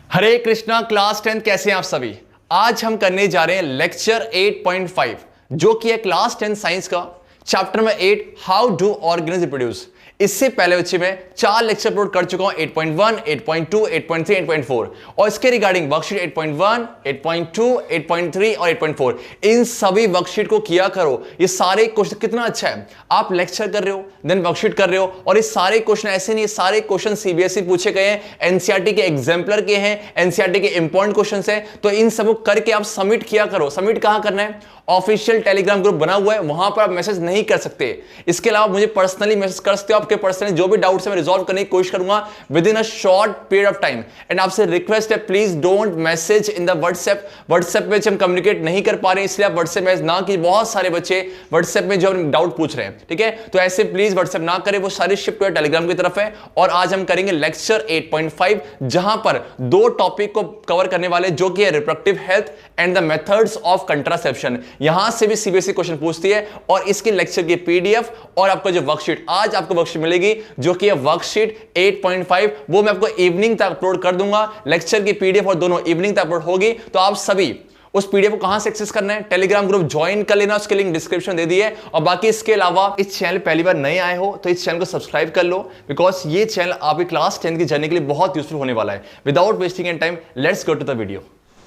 हरे Krishna class 10 कैसे हैं आप सभी। आज हम करने जा रहे हैं लेक्चर 8.5 जो कि है क्लास 10 साइंस का चैप्टर में 8 हाउ डू ऑर्गेनिज्म रिप्रोड्यूस। इससे पहले बच्चे मैं 4 लेक्चर अपलोड कर चुका हूं 8.1, 8.2, 8.3, 8.4 और इसके रिगार्डिंग वर्कशीट 8.1, 8.2, 8.3 और 8.4 इन सभी वर्कशीट को किया करो। ये सारे क्वेश्चन कितना अच्छा है, आप लेक्चर कर रहे हो देन वर्कशीट कर रहे हो और ये सारे क्वेश्चन ऐसे नहीं, सारे क्वेश्चन सीबीएसई पूछे गए हैं, एनसीईआरटी के एग्जाम्पलर के हैं, एनसीईआरटी के इंपॉर्टेंट क्वेश्चंस हैं। तो इन सबको करके आप सबमिट किया करो। सबमिट कहां करना है? ऑफिशियल टेलीग्राम ग्रुप बना हुआ है, वहां पर आप मैसेज नहीं कर सकते। इसके अलावा मुझे पर्सनली मैसेज कर सकते हो। आपके पर्सनली जो भी डाउट्स है मैं रिजॉल्व करने की कोशिश करूंगा with in a short period of time. And आपसे रिक्वेस्ट है please don't message in the WhatsApp में हम कम्युनिकेट नहीं कर पा रहे हैं, इसलिए आप व्हाट्सएप मैसेज ना कीजिए। बहुत सारे बच्चे व्हाट्सएप में जो डाउट पूछ रहे हैं, ठीक है, तो ऐसे प्लीज व्हाट्सएप ना करें, वो सारी शिफ्ट टेलीग्राम की तरफ है। और आज हम करेंगे लेक्चर 8.5 जहां पर 2 टॉपिक को कवर करने वाले जो कि है reproductive health and the methods of contraception. यहां से भी सीबीएसई क्वेश्चन पूछती है और इसकी लेक्चर की पीडीएफ और आपको जो वर्कशीट आज आपको वर्कशीट मिलेगी जो कि है वर्कशीट 8.5 वो मैं आपको इवनिंग तक अपलोड कर दूंगा। लेक्चर की पीडीएफ और दोनों इवनिंग तक अपलोड होगी। तो आप सभी उस पीडीएफ को कहां से एक्सेस करना है? टेलीग्राम ग्रुप ज्वाइन कर लेना, उसके लिंक डिस्क्रिप्शन दे दी है। और बाकी इसके अलावा इस चैनल पहली बार नए आए हो तो इस चैनल को सब्सक्राइब कर लो, बिकॉज ये चैनल आपकी क्लास 10 की जर्नी के लिए बहुत यूजफुल होने वाला है। Without wasting any time let's go to the video.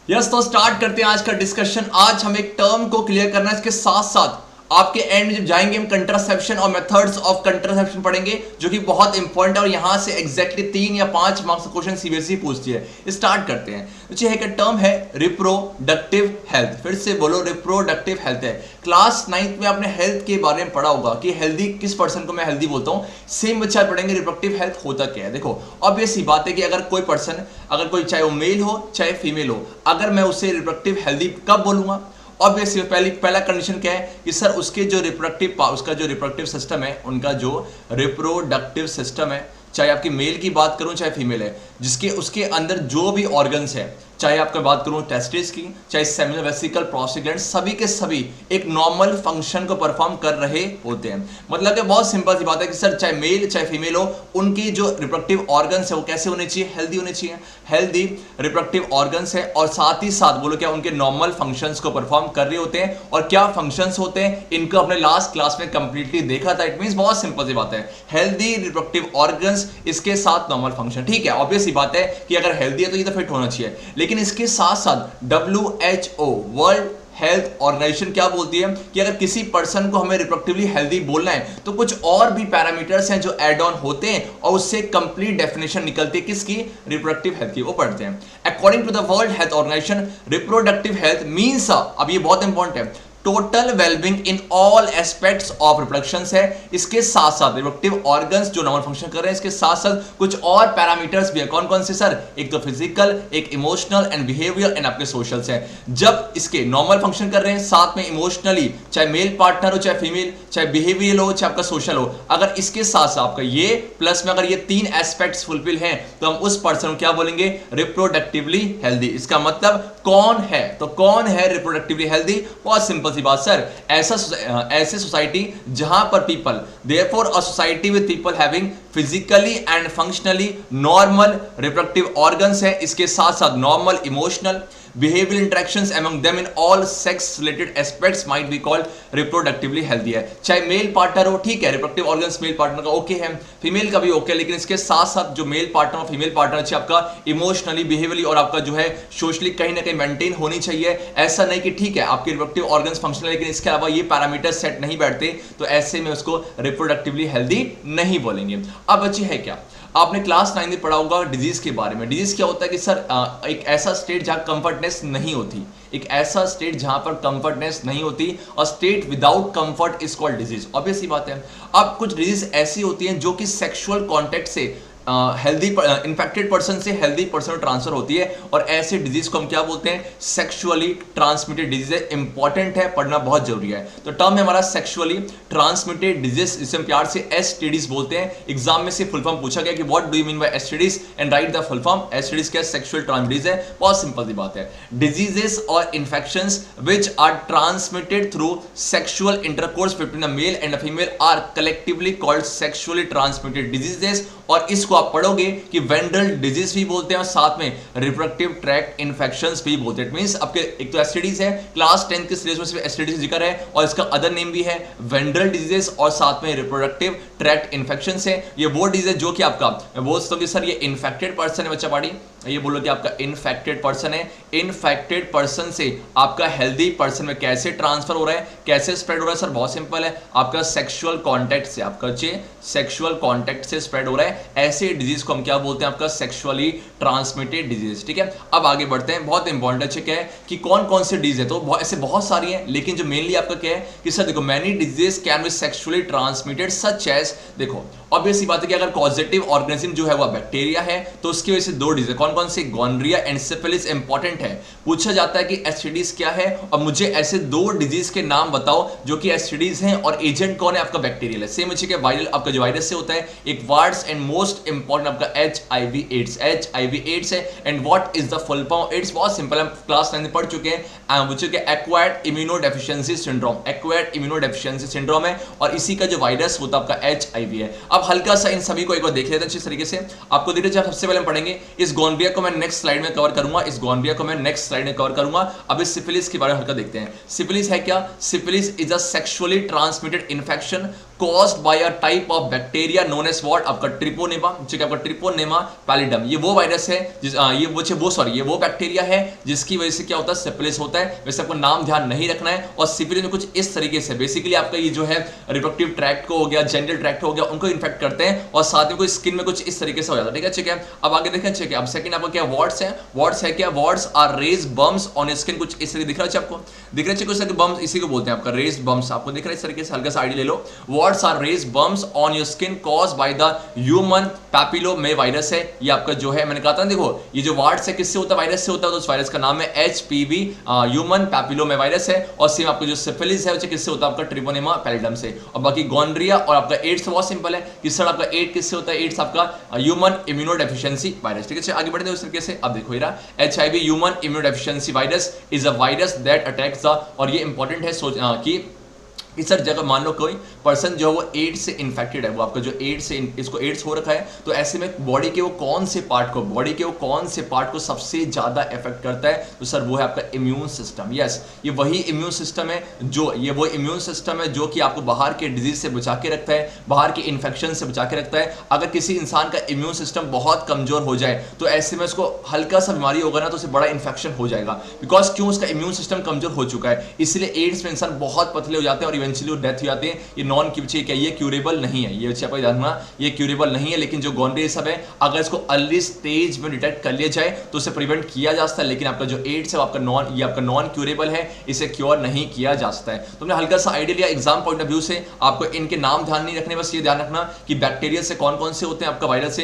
तो स्टार्ट करते हैं आज का डिस्कशन। आज हम एक टर्म को क्लियर करना है, इसके साथ साथ आपके एंड में जब जाएंगे हम कंट्रासेप्शन और मेथड्स ऑफ कंट्रासेप्शन पढ़ेंगे जो कि बहुत इंपॉर्टेंट है और यहां से एग्जैक्टली 3 या 5 मार्क्स का क्वेश्चन सीबीएसई पूछती है। स्टार्ट करते हैं। तो ये टर्म है रिप्रोडक्टिव हेल्थ। फिर से बोलो, रिप्रोडक्टिव हेल्थ है। क्लास 9th में आपने हेल्थ के बारे में पढ़ा होगा कि हेल्दी किस पर्सन को मैं हेल्दी बोलता हूं। सेम बच्चा पढ़ेंगे रिप्रोडक्टिव हेल्थ होता क्या है। देखो अब ये सी बात है कि अगर कोई पर्सन, अगर कोई चाहे वो मेल हो चाहे फीमेल हो, अगर मैं उसे रिप्रोडक्टिव हेल्दी कब बोलूंगा? ऑब्वियसली पहला कंडीशन क्या है कि सर उसके जो रिप्रोडक्टिव सिस्टम है, उनका जो रिप्रोडक्टिव सिस्टम है, चाहे आपकी मेल की बात करूं चाहे फीमेल है, जिसके उसके अंदर जो भी ऑर्गन्स है, चाहे आपका बात करूं टेस्टिस की, चाहे सेमिनल वेसिकल, प्रोस्टेट, सभी के सभी एक नॉर्मल फंक्शन को परफॉर्म कर रहे होते हैं। मतलब कि बहुत सिंपल सी बात है कि सर चाहे मेल चाहे फीमेल हो, उनकी जो रिप्रोडक्टिव ऑर्गन्स है वो कैसे होने चाहिए? हेल्दी होने चाहिए। हेल्दी रिप्रोडक्टिव ऑर्गन्स है और साथ ही साथ बोलो क्या उनके नॉर्मल फंक्शंस को परफॉर्म कर रहे होते हैं। और क्या फंक्शंस होते हैं इनको अपने लास्ट क्लास में कंप्लीटली देखा था। इट मींस बहुत सिंपल सी बात है, हेल्दी रिप्रोडक्टिव ऑर्गन्स इसके साथ नॉर्मल फंक्शन। ठीक है, ऑब्वियस सी बात है कि अगर हेल्दी है तो ये तो फिट होना चाहिए। लेकिन इसके साथ साथ WHO वर्ल्ड हेल्थ ऑर्गेनाइजेशन क्या बोलती है कि अगर किसी पर्सन को हमें रिप्रोडक्टिवली हेल्दी बोलना है तो कुछ और भी पैरामीटर्स हैं जो एड ऑन होते हैं और उससे कंप्लीट डेफिनेशन निकलती है किसकी? रिप्रोडक्टिव हेल्थ की। वो पढ़ते हैं। According to the World Health Organization reproductive health means, अब ये बहुत इंपॉर्टेंट है, total wellbeing in all aspects of reproduction है। इसके साथ साथ रिप्रोडक्टिव ऑर्गन्स जो नॉर्मल फंक्शन कर रहे हैं, इसके साथ साथ कुछ और पैरामीटर्स भी है। कौन कौन से सर? एक तो फिजिकल, एक इमोशनल एंड बिहेवियर एंड आपके सोशल्स है। जब इसके नॉर्मल फंक्शन कर रहे हैं, साथ में इमोशनली चाहे मेल पार्टनर हो चाहे फीमेल, चाहे बिहेवियर हो चाहे आपका सोशल हो, अगर इसके साथ साथ आपका ये प्लस में अगर ये 3 एस्पेक्ट्स फुलफिल हैं तो हम उस पर्सन को क्या बोलेंगे? Reproductively healthy. इसका मतलब कौन है? तो कौन है रिप्रोडक्टिवली हेल्दी? बहुत सिंपल सी बात सर, ऐसे सोसाइटी जहां पर people, therefore a society with people having physically and functionally normal reproductive organs है, इसके साथ साथ normal emotional behavioral interactions among them in all sex related aspects might be called reproductively healthy है। चाहे male partner हो, ठीक है, reproductive organs male partner का ओके है, फीमेल का भी ओके, लेकिन इसके साथ साथ जो मेल पार्टनर और फीमेल पार्टनर चाहिए आपका इमोशनली, बिहेवियरली और आपका जो है सोशली कहीं ना कहीं मेंटेन होनी चाहिए। ऐसा नहीं कि ठीक है आपके रिप्रोडक्टिव ऑर्गन्स फंक्शनल लेकिन इसके अलावा ये पैरामीटर सेट नहीं बैठते, तो ऐसे में उसको रिप्रोडक्टिवली हेल्दी नहीं बोलेंगे। अब बच्चे है क्या, आपने क्लास 9 में पढ़ा होगा डिजीज के बारे में। डिजीज क्या होता है कि सर एक ऐसा स्टेट जहां कंफर्टनेस नहीं होती, एक ऐसा स्टेट जहां पर कंफर्टनेस नहीं होती, और state without comfort is called disease. Obvious सी बात है। अब कुछ डिजीज ऐसी होती हैं जो कि सेक्सुअल कॉन्टेक्ट से हेल्दी इन्फेक्टेड पर्सन से हेल्दी पर्सन ट्रांसफर होती है, और ऐसे डिजीज को हम क्या बोलते हैं? सेक्सुअली ट्रांसमिटेड डिजीज है। इंपॉर्टेंट है, पढ़ना बहुत जरूरी है। तो टर्म है हमारा सेक्सुअली ट्रांसमिटेड डिजीज, जिसे हम प्यार से एसटीडीज बोलते हैं। एग्जाम में से फुल फॉर्म पूछा गया कि what do you mean by STDs and write the full form. STDs क्या? सेक्सुअल ट्रांसमिटेड है। बहुत सिंपल सी बात है, डिजीजेस और infections which are transmitted through sexual intercourse between a male and a female are collectively called sexually transmitted diseases और इसको आप पढ़ोगे कि वेंडरल डिजीज भी बोलते हैं और साथ में रिप्रोडक्टिव ट्रैक्ट इन्फेक्शंस भी बोलते हैं। मींस आपके एक तो एसटीडीज है, क्लास 10 के सिलेबस में सिर्फ एसटीडीज जिक्र है और इसका अदर नेम भी है वेंडरल डिजीजेस और साथ में रिप्रोडक्टिव ट्रैक्ट इन्फेक्शंस है। ये वो डिजीज जो कि आपका मैं बोल सकता हूं कि सर ये इन्फेक्टेड पर्सन है बच्चा पाड़ी, ये बोलो कि आपका इन्फेक्टेड पर्सन है। इन्फेक्टेड पर्सन से आपका हेल्दी पर्सन में कैसे ट्रांसफर हो रहा है, कैसे स्प्रेड हो रहा है? सर बहुत सिंपल है, आपका सेक्सुअल कांटेक्ट से, आपका सेक्सुअल कांटेक्ट से स्प्रेड हो रहा है। ऐसे डिजीज को हम क्या बोलते हैं? आपका सेक्सुअली ट्रांसमिटेड डिजीज। ठीक है, अब आगे बढ़ते हैं। बहुत इंपॉर्टेंट है क्या है कि कौन कौन से डिजीज है, तो ऐसे बहुत सारी हैं, लेकिन जो मेनली आपका क्या है कि सर देखो many disease can be sexually transmitted such as, देखो ऑब्वियस बात है कि अगर पॉजिटिव ऑर्गेनिज्म जो है वो बैक्टीरिया है तो उसकी वजह से दो डिजीज कौन कौन से? Gonorrhoea and syphilis. इंपॉर्टेंट है, पूछा जाता है कि एसटीडीज क्या है और मुझे ऐसे दो डिजीज के नाम बताओ जो कि एसटीडीज हैं और एजेंट कौन है? आपका बैक्टीरियल है। सेम मुझे क्या वायरल, आपका जो वायरस से होता है एक वर्ड्स एंड मोस्ट इंपॉर्टेंट आपका एचआईवी एड्स। एचआईवी एड्स है and what is the full form? AIDS बहुत सिंपल है, हम क्लास 9 में पढ़ चुके हैं, acquired immunodeficiency syndrome. Acquired immunodeficiency syndrome है और इसी का जो वायरस होता है आपका एचआईवी है। अब हल्का सा इन सभी को एक बार देख लेते हैं अच्छी तरीके से। आपको देखिए जब सबसे पहले हम पढ़ेंगे इस गोनोरिया को मैं नेक्स्ट स्लाइड में कवर करूंगा, इस गोनोरिया को मैं नेक्स्ट स्लाइड में कवर करूंगा। अब इस सिफिलिस के बारे में हल्का देखते हैं। सिफिलिस है क्या? Syphilis is a sexually transmitted infection caused by a type of bacteria known as what? आपका ट्रिपोनेमा, ठीक है, आपका ट्रिपोनेमा पैलिडम। ये वो वायरस है ये वो बैक्टीरिया है जिसकी वजह से क्या होता है? सिफिलिस होता है। वैसे आपको नाम ध्यान नहीं रखना है और सिफिलिस में कुछ इस तरीके से बेसिकली आपका ये जो है रिप्रोडक्टिव ट्रैक्ट को हो गया, जेनिटल ट्रैक्ट हो गया, उनको इन्फेक्ट करते हैं और साथ में कोई स्किन में कुछ इस तरीके से हो जाता है। ठीक है, ठीक है, अब आगे देखें। ठीक है, अब सेकंड आपका क्या वार्ड्स है? वार्ड्स है क्या? Warts are raised bumps on skin. कुछ इस तरीके दिख रहा है आपको, दिख रहा है कुछ तरीके बम्स, इसी को बोलते हैं आपका रेज बम्स। आपको दिख रहा है इस तरीके से, हल्का सा आइडिया ले लो। Warts are raised bumps on your skin caused by the human papillomavirus है। ये आपका जो है मैंने कहा था देखो ये जो वार्ड्स है किससे होता है? वायरस से होता है। तो उस वायरस का नाम है HPV ह्यूमन पैपिलोमावायरस है। और सेम आपका जो सिफिलिस है किससे होता है? आपका ट्रिपोनेमा पैलिडम से। और बाकी गोनोरिया और आपका एड्स बहुत सिंपल है कि सर आपका एड्स किससे होता है? एड्स आपका ह्यूमन इम्यूनोडेफिशिएंसी वायरस। ठीक है, आगे बढ़ते हैं उस तरीके से। अब देखो ये HIV human immunodeficiency virus is a virus that attacks the, और ये इंपॉर्टेंट है कि सर जगह मान लो कोई पर्सन जो है वो एड्स से इन्फेक्टेड है, वो आपका जो एड्स से इसको एड्स हो रखा है, तो ऐसे में बॉडी के वो कौन से पार्ट को सबसे ज्यादा इफेक्ट करता है? तो सर वो है आपका इम्यून सिस्टम। यस, ये वही इम्यून सिस्टम है जो कि आपको बाहर के डिजीज से बचा के रखता है, बाहर के इन्फेक्शन से बचा के रखता है। अगर किसी इंसान का इम्यून सिस्टम बहुत कमजोर हो जाए तो ऐसे में उसको हल्का सा बीमारी होगा ना तो उसे बड़ा इन्फेक्शन हो जाएगा। बिकॉज क्यों? उसका इम्यून सिस्टम कमजोर हो चुका है, इसलिए एड्स में इंसान बहुत पतले हो जाते हैं और इवेंचुअली डेथ हो जाती है। ये नॉन ये क्यूरेबल नहीं है, ये अच्छे आपको ध्यान रखना, ये क्यूरेबल नहीं है। लेकिन जो गोनोरिया सब है अगर इसको अर्ली स्टेज में डिटेक्ट कर लिया जाए तो उसे प्रिवेंट किया जा सकता है। लेकिन आपका जो एड्स है आपका नॉन क्यूरेबल है, इसे क्योर नहीं किया जा सकता है। तुमने हल्का सा आइडिया लिया एग्जाम पॉइंट ऑफ व्यू से, आपको इनके नाम ध्यान नहीं रखने, बस ये ध्यान रखना कि बैक्टीरिया से कौन कौन से होते हैं, आपका वायरस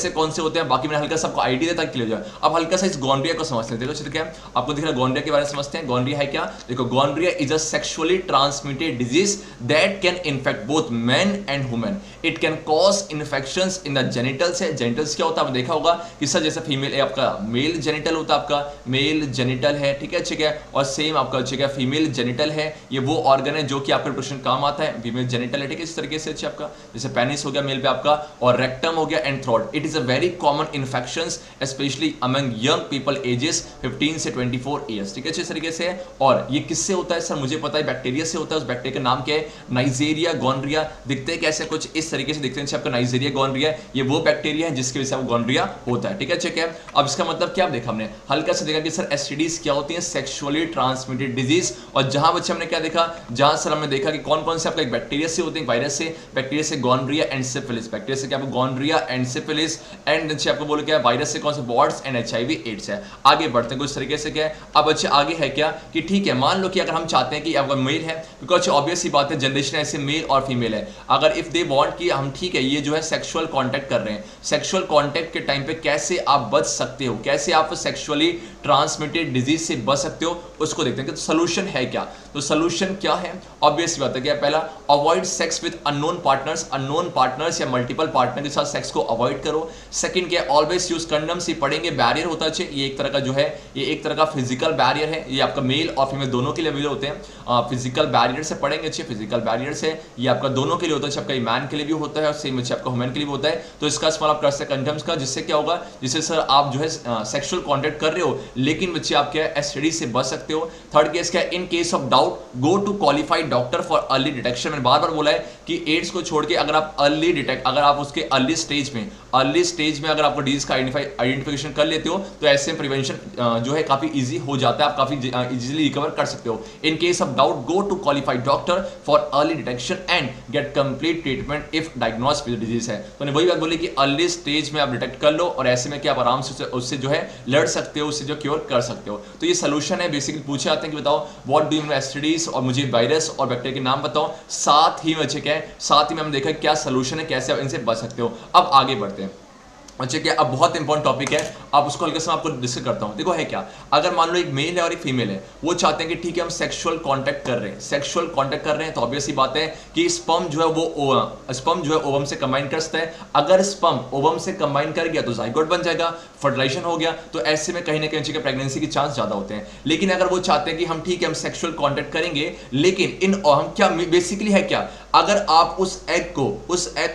से कौन से होते हैं। बाकी मैंने हल्का सा आपको आइडिया देता क्लियर हो जाए। अब हल्का सा इस गोनोरिया को समझते हैं। देखो क्या आपको दिख रहा है गोनोरिया के बारे में समझते हैं। गोनोरिया है क्या? देखो gonorrhoea is a sexually transmitted disease that can infect both men and women. It can cause infections in the genitals है। genitals क्या होता है? आपने देखा होगा कि सर जैसे फीमेल आपका मेल जेनिटल होता है, आपका मेल जेनिटल है, ठीक है, और सेम आपका फीमेल जेनिटल है, ये वो ऑर्गन है जो कि आपके रिप्रोडक्शन काम आता है। फीमेल जेनिटल है, ठीक है, इस तरीके से आपका जैसे पेनिस हो गया मेल पे आपका, और रेक्टम हो गया and throat. It is a very common infections specially among young people ages 15 से 24 ईयर्स, ठीक है, इस तरीके से। और ये किससे होता है? सर मुझे पता है बैक्टीरिया से होता है। उस बैक्टीरिया का नाम क्या है? Neisseria gonorrhoea. दिखते हैं कैसे? कुछ इस तरीके से दिखते हैं आपका नाइजेरिया गोनोरिया, ये वो बैक्टीरिया है जिसकी वजह से आपको गोनोरिया होता है, ठीक है, ठीक है। अब इसका मतलब क्या देखा हमने? हल्का से देखा कि सर एसटीडीज क्या होती हैं? Sexually transmitted disease. और जहां बच्चे हमने क्या देखा? जहां सर हमने देखा कि कौन कौन से आपका एक बैक्टीरिया से होते हैं, वायरस से, बैक्टीरिया से गोनोरिया एंड सिफिलिस, बैक्टीरिया से क्या आपको गोनोरिया एंड सिफिलिस, एंड नीचे आपको बोलो क्या वायरस से कौन से? वार्ड्स एंड एचआईवी एड्स है। आगे बढ़ते हैं कुछ तरीके से क्या है। अब अच्छे आगे है क्या कि ठीक है मान लो कि अगर हम चाहते हैं कि आपका मेल है, बिकॉज ऑब्वियस ही बात है जनरेशन ऐसे मेल और फीमेल है, अगर इफ दे वांट कि हम ठीक है ये जो है सेक्सुअल कांटेक्ट कर रहे हैं, सेक्सुअल कांटेक्ट के टाइम पे कैसे आप बच सकते हो, कैसे आप सेक्सुअली ट्रांसमिटेड डिजीज से बच सकते हो, उसको देखते हैं कि तो सोल्यूशन है क्या। तो सोल्यूशन क्या है? ऑब्वियस बात है क्या? पहला, avoid sex with unknown partners या मल्टीपल पार्टनर के साथ सेक्स को अवॉइड करो। सेकंड क्या? Always use condoms. ये पढ़ेंगे बैरियर होता है, ये एक तरह का जो है ये एक तरह का फिजिकल बैरियर है, ये आपका मेल और फीमेल दोनों के लिए अवेलेबल होते हैं। फिजिकल बैरियर से पढ़ेंगे अच्छे फिजिकल बैरियर्स है, ये आपका दोनों के लिए होता है, आपका मैन के लिए भी होता है और सेम बच्चे आपका वुमेन के लिए भी होता है। तो इसका इस्तेमाल आप कर सकते हैं कंडम्स का, जिससे क्या होगा, जिससे सर आप जो है सेक्सुअल कॉन्टैक्ट कर रहे हो लेकिन बच्चे आप क्या एसटीडी से बच सकते हो। थर्ड केस क्या है, in case of doubt go to qualified doctor for early detection. मैंने बार बार बोला है कि एड्स को छोड़ के अगर आप अगर आप उसके अर्ली स्टेज में अगर आपको डिजीज का आइडेंटिफिकेशन कर लेते हो तो ऐसे में प्रिवेंशन जो है काफी इजी हो जाता है, आप काफी इजीली रिकवर कर सकते हो। In case of doubt go to qualified doctor for early detection and get complete treatment if diagnosed with disease है। तो वही बात बोली कि अर्ली स्टेज में आप डिटेक्ट कर लो और ऐसे में क्या आप आराम से उससे जो है लड़ सकते हो, उससे जो क्योर कर सकते हो। तो ये सोल्यूशन है। बेसिकली पूछे आते हैं कि बताओ what do you know STDs, और मुझे वायरस और बैक्टीरिया के नाम बताओ, साथ ही में क्या है, साथ ही में हम देखा क्या सोल्यूशन है, कैसे आप इनसे बच सकते हो। अब आगे बढ़ते हैं। अच्छा क्या, अब बहुत इंपॉर्टेंट टॉपिक है, आप उसको हल्के से आपको डिस्कस करता हूं। देखो है क्या, अगर मान लो एक मेल है और एक फीमेल है, वो चाहते हैं कि ठीक है हम सेक्सुअल कांटेक्ट कर रहे हैं, तो ऑब्वियस सी बात है कि स्पर्म जो है वो ओवम से कंबाइन कर सकता है। अगर स्पर्म ओवम से कंबाइन कर गया तो जाइगोट बन जाएगा, फर्टिलाइजेशन हो गया, तो ऐसे में कहीं ना कहीं प्रेगनेंसी के चांस ज्यादा होते हैं। लेकिन अगर वो चाहते हैं कि हम ठीक है हम सेक्सुअल कांटेक्ट करेंगे, लेकिन हम क्या बेसिकली है क्या, अगर आप उस एग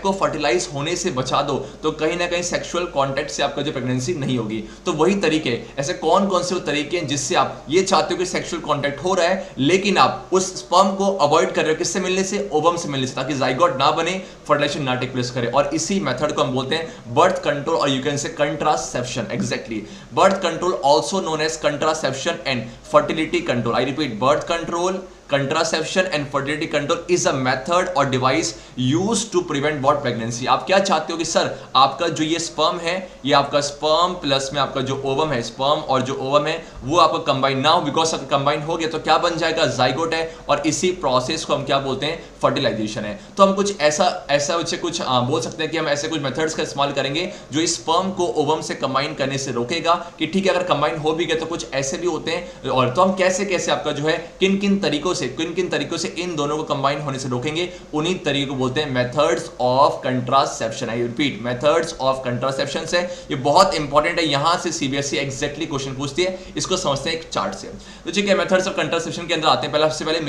को फर्टिलाइज होने से बचा दो तो कहीं ना कहीं सेक्सुअल कांटेक्ट से आपका जो प्रेगनेंसी नहीं होगी। तो वही तरीके, ऐसे कौन कौन से वो तरीके हैं जिससे आप ये चाहते हो कि सेक्सुअल कांटेक्ट हो रहा है लेकिन आप उस स्पर्म को अवॉइड कर रहे हो, किससे मिलने से, ओवम से मिलने से, ताकि जाइगोट ना बने, फर्टिलाइजेशन ना टेक प्लेस करे। और इसी मेथड को हम बोलते हैं बर्थ कंट्रोल, और you can say contraception. Exactly, birth control also known as contraception and fertility control. I repeat, birth control, contraception and fertility control is a method or device used to prevent what pregnancy। आप क्या चाहते हो कि sir आपका जो ये sperm है, ये आपका स्पर्म प्लस में आपका जो ओवम है, स्पर्म और जो ओवम है वो आपका कंबाइन ना हो, बिकॉज अगर कंबाइन हो गया तो क्या बन जाएगा, जाइगोट है, और इसी प्रोसेस को हम क्या बोलते हैं, फर्टिलाइजेशन है। तो हम कुछ ऐसा कुछ बोल सकते हैं कि हम ऐसे कुछ मेथड्स का इस्तेमाल करेंगे जो इस स्पर्म को ओवम से कंबाइन करने से रोकेगा कि ठीक है अगर कंबाइन हो भी गया तो कुछ ऐसे भी होते हैं। और तो हम कैसे आपका जो है किन किन तरीकों से इन दोनों को कंबाइन होने से रोकेंगे, उन्हीं तरीकों को बोलते हैं methods of contraception. I repeat, methods of contraception से। ये बहुत इंपॉर्टेंट है, यहां से सीबीएसई एग्जैक्टली क्वेश्चन पूछती है, इसको समझते हैं एक चार्ट से। तो ठीक है, मेथड्स ऑफ कंट्रासेप्शन के अंदर आते हैं। सबसे पहले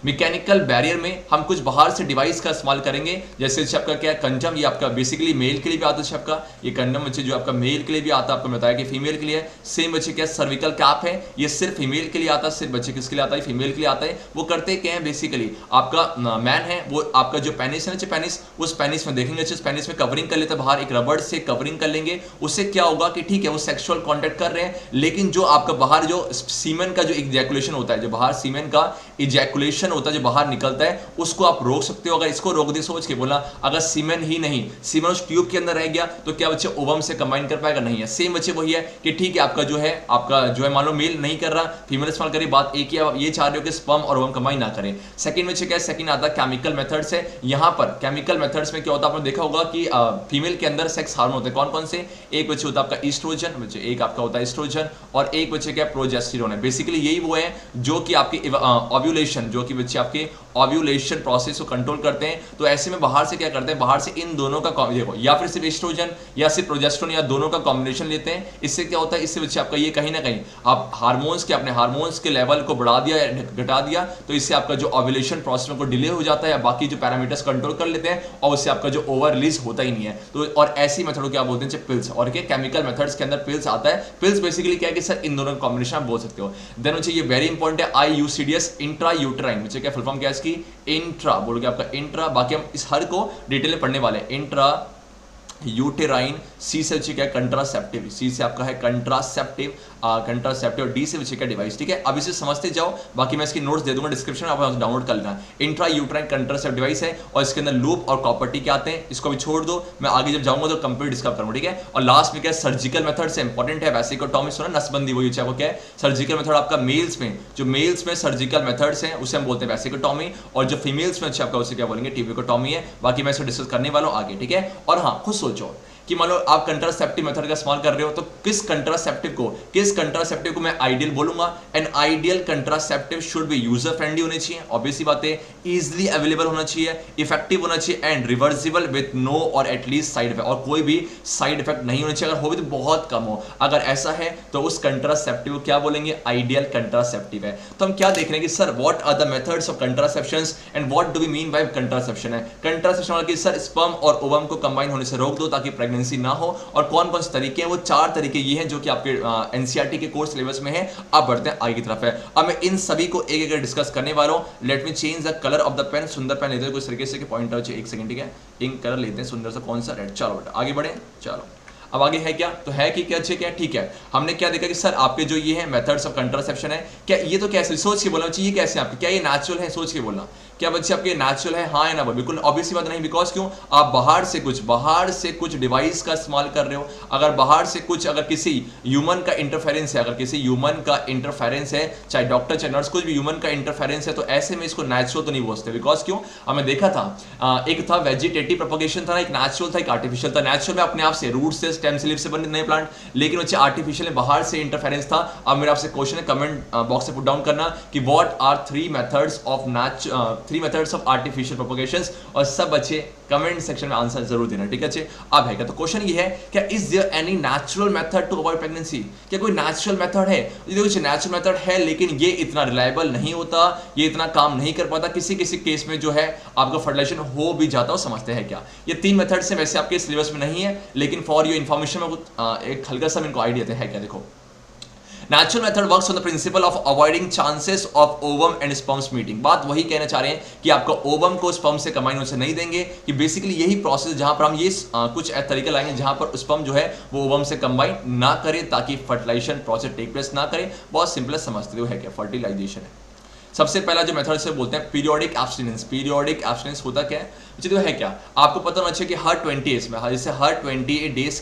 मैकेनिकल बैरियर में हम कुछ बाहर से डिवाइस का इस्तेमाल करेंगे, जैसे आपका क्या कंडम, ये आपका बेसिकली मेल के लिए भी आता है, आपका ये कंडम बच्चे जो आपका मेल के लिए भी आता है, आपको बताया कि फीमेल के लिए। सेम बच्चे क्या सर्विकल कैप है, ये सिर्फ फीमेल के लिए आता है, सिर्फ बच्चे किसके लिए आता है, फीमेल के लिए आता है। वो करते क्या है, बेसिकली आपका मैन है वो आपका जो पेनिस है ना, पेनिस, उस पेनिस में देखेंगे, पेनिस में कवरिंग कर लेते हैं बाहर, एक रबड़ से कवरिंग कर लेंगे। उससे क्या होगा कि ठीक है वो सेक्सुअल कांटेक्ट कर रहे हैं, लेकिन जो आपका बाहर जो सीमेन का जो इजैकुलेशन होता है, जो बाहर सीमेन का इजैकुलेशन होता है, जो बाहर निकलता है, उसको आप रोक सकते हो। अगर इसको रोक दे, सोच के बोला, अगर सीमेन ही नहीं, सीमेन उस ट्यूब के अंदर रह गया तो क्या बच्चे ओवम से कंबाइन कर पाएगा, नहीं है। सेम बच्चे वही है कि ठीक है आपका जो है मान लो मेल नहीं कर रहा, फीमेल इस्तेमाल करिए, बात एक ही है, आप ये चाह रहे हो कि स्पर्म और ओवम कंबाइन ना करें। सेकंड में क्या है, सेकंड आता है केमिकल मेथड्स है। यहां पर केमिकल मेथड्स में क्या होता है, आपने देखा होगा कि फीमेल के अंदर सेक्स हार्मोन होते हैं, कौन कौन से, एक बच्चे होता है आपका ईस्ट्रोजन, बच्चे एक आपका होता है ईस्ट्रोजन, और एक बच्चे क्या प्रोजेस्टेरोन है। बेसिकली यही वो है जो कि आपकी ओव्यूलेशन, जो कि बच्चे आपके ओव्यूलेशन प्रोसेस को कंट्रोल करते हैं। तो ऐसे में बाहर से क्या करते हैं, बाहर से इन दोनों का देखो, या फिर सिर्फ एस्ट्रोजन या सिर्फ प्रोजेस्टेरोन या दोनों का कॉम्बिनेशन लेते हैं। इससे क्या होता है, इससे बच्चे आपका ये कहीं ना कहीं आप हार्मोन्स के, अपने हार्मोन्स के लेवल को बढ़ा दिया या घटा दिया, तो इससे आपका जो ओव्यूलेशन प्रोसेस को डिले हो जाता है, या बाकी जो पैरामीटर्स कंट्रोल कर लेते हैं, और उससे आपका जो ओवर रिलीज होता ही नहीं है। तो और ऐसी मेथड को क्या बोलते हैं, पिल्स। और क्या केमिकल मेथड्स के अंदर पिल्स आता है। पिल्स बेसिकली क्या है कि सर इन दोनों का कॉम्बिनेशन आप बोल सकते हो। देन मुझे ये वेरी इंपॉर्टेंट है, IUCDs, इंट्रा यूटेराइन। मुझे क्या फुल फॉर्म क्या है इसकी, इंट्रा बोलोगे आपका इंट्रा, बाकी हम इस हर को डिटेल में पढ़ने वाले हैं। इंट्रा यूटेराइन, सी से क्या कंट्रासेप्टिव, सी से आपका है कंट्रासेप्टिव, और डी से क्या डिवाइस। ठीक है, अब इसे समझते जाओ, बाकी मैं इसकी नोट्स दे दूंगा डिस्क्रिप्शन में, आप डाउनलोड कर लेना। इंट्रा यूटेराइन कंट्रासेप्टिव डिवाइस है, और इसके अंदर लूप और कॉपर टी आते हैं। इसको भी छोड़ दो, मैं आगे जब जाऊंगा तो कंप्लीट डिस्कस करूंगा। ठीक है, और लास्ट में क्या सर्जिकल मेथड से इंपॉर्टेंट है, वैसिकोटॉमी सुना, नसबंदी, वही आपको क्या है सर्जिकल मेथड। आपका मेल्स में, जो मेल्स में सर्जिकल मेथड्स हैं उसे हम बोलते हैं वैसिकोटॉमी, और जो फीमेल्स में आपका उसे क्या बोलेंगे, टिबिकोटॉमी है। बाकी मैं इसे डिस्कस करने वाला हूं आगे। ठीक है, और हाँ खुद सोचो कि मान लो आप कंट्रासेप्टिव मेथड का इस्तेमाल कर रहे हो, तो किस कंट्रासेप्टिव को मैं आइडियल बोलूंगा। An ideal contraceptive should be user friendly होने चाहिए, ऑब्वियसली बात है, इजीली अवेलेबल होना चाहिए, इफेक्टिव होना चाहिए एंड रिवर्सिबल विद नो और एटलीस्ट साइड इफेक्ट, और कोई भी साइड इफेक्ट नहीं होना चाहिए, अगर हो भी तो बहुत कम हो। अगर ऐसा है तो उस कंट्रासेप्टिव को क्या बोलेंगे, आइडियल कंट्रासेप्टिव है। तो हम क्या देख रहे हैं कि sir what are the methods of contraceptions and what do we mean by contraception है। कंट्रासेप्शन वाला कि सर स्पर्म और ओवम को कंबाइन होने से रोक दो ताकि प्रेगनेंसी ना हो, और कौन कौन से तरीके हैं, वो 4 तरीके ये हैं जो कि आपके एनसीईआरटी के कोर्स सिलेबस में है। अब बढ़ते हैं आगे की तरफ है। अब मैं इन सभी को एक एक डिस्कस करने वाला हूं। Let me change the colour of the pen. सुंदर पेन लेते हैं कुछ तरीके से कि पॉइंट आउट, एक सेकंड, ठीक है। इंक कलर लेते हैं सुंदर सा, कौन सा, रेड। चलो बेटा आगे बढ़े, चलो। अब आगे है क्या, तो है कि क्या अच्छे क्या, ठीक है। हमने क्या देखा कि सर आपके जो ये है मेथड्स ऑफ कंट्रासेप्शन है, क्या ये तो कैसे सोच के बोलना चाहिए, ये कैसे आपके, क्या ये नेचुरल है, सोच के बोलना, क्या बच्चे आपके नेचुरल है, हाँ या ना, बिल्कुल ऑब्वियसली बात नहीं। बिकॉज क्यों, आप बाहर से कुछ डिवाइस का इस्तेमाल कर रहे हो। अगर बाहर से कुछ, अगर किसी ह्यूमन का इंटरफेरेंस है, अगर किसी ह्यूमन का इंटरफेरेंस है, चाहे डॉक्टर चाहे नर्स, कुछ भी ह्यूमन का इंटरफेरेंस है, तो ऐसे में इसको नेचुरल तो नहीं बोलते। बिकॉज क्यों, हमें देखा था एक था वेजिटेटिव प्रोपगेशन था, एक नेचुरल था, एक आर्टिफिशियल था। नेचुरल में अपने आप से रूट से, स्टेम से, लीफ से बने नए प्लांट, लेकिन बच्चे आर्टिफिशियल में बाहर से इंटरफेरेंस था। अब मेरा आपसे क्वेश्चन है, कमेंट बॉक्स से पुट डाउन करना कि what are 3 methods of artificial propagations, और सब बच्चे कमेंट सेक्शन में आंसर जरूर देना, ठीक है बच्चे। अब है क्या, तो क्वेश्चन ये है, क्या is there any natural method to avoid pregnancy, क्या कोई नेचुरल मेथड है। ये कुछ नेचुरल मेथड है, लेकिन ये इतना रिलायबल नहीं होता, ये इतना काम नहीं कर पाता, किसी किसी केस में जो है आपका फर्टिलाइजेशन हो भी जाता हो। समझते हैं क्या, ये 3 मेथड्स हैं, वैसे आपके सिलेबस में नहीं है, लेकिन फॉर योर इन्फॉर्मेशन में एक हल्का सा इनको आइडिया है क्या। देखो, natural method works on the principle of avoiding chances of ovum and sperms meeting. बात वही कहना चाह रहे हैं कि आपका ओवम को स्पर्म से कंबाइन होने से नहीं देंगे, कि बेसिकली यही प्रोसेस जहां पर हम ये कुछ तरीके लाएंगे जहां पर स्पर्म जो है वो ओवम से कंबाइन ना करे, ताकि फर्टिलाइजेशन प्रोसेस टेक प्लेस ना करे। बहुत सिंपल समझते हो है क्या, फर्टिलाइजेशन है। सबसे पहला जो मेथड से बोलते हैं पीरियोडिक एब्स्टिनेंस। पीरियोडिक एब्स्टिनेंस होता क्या है, तो है क्या, आपको पता होना चाहिए कि हर 28 में, जैसे हर 28 डेज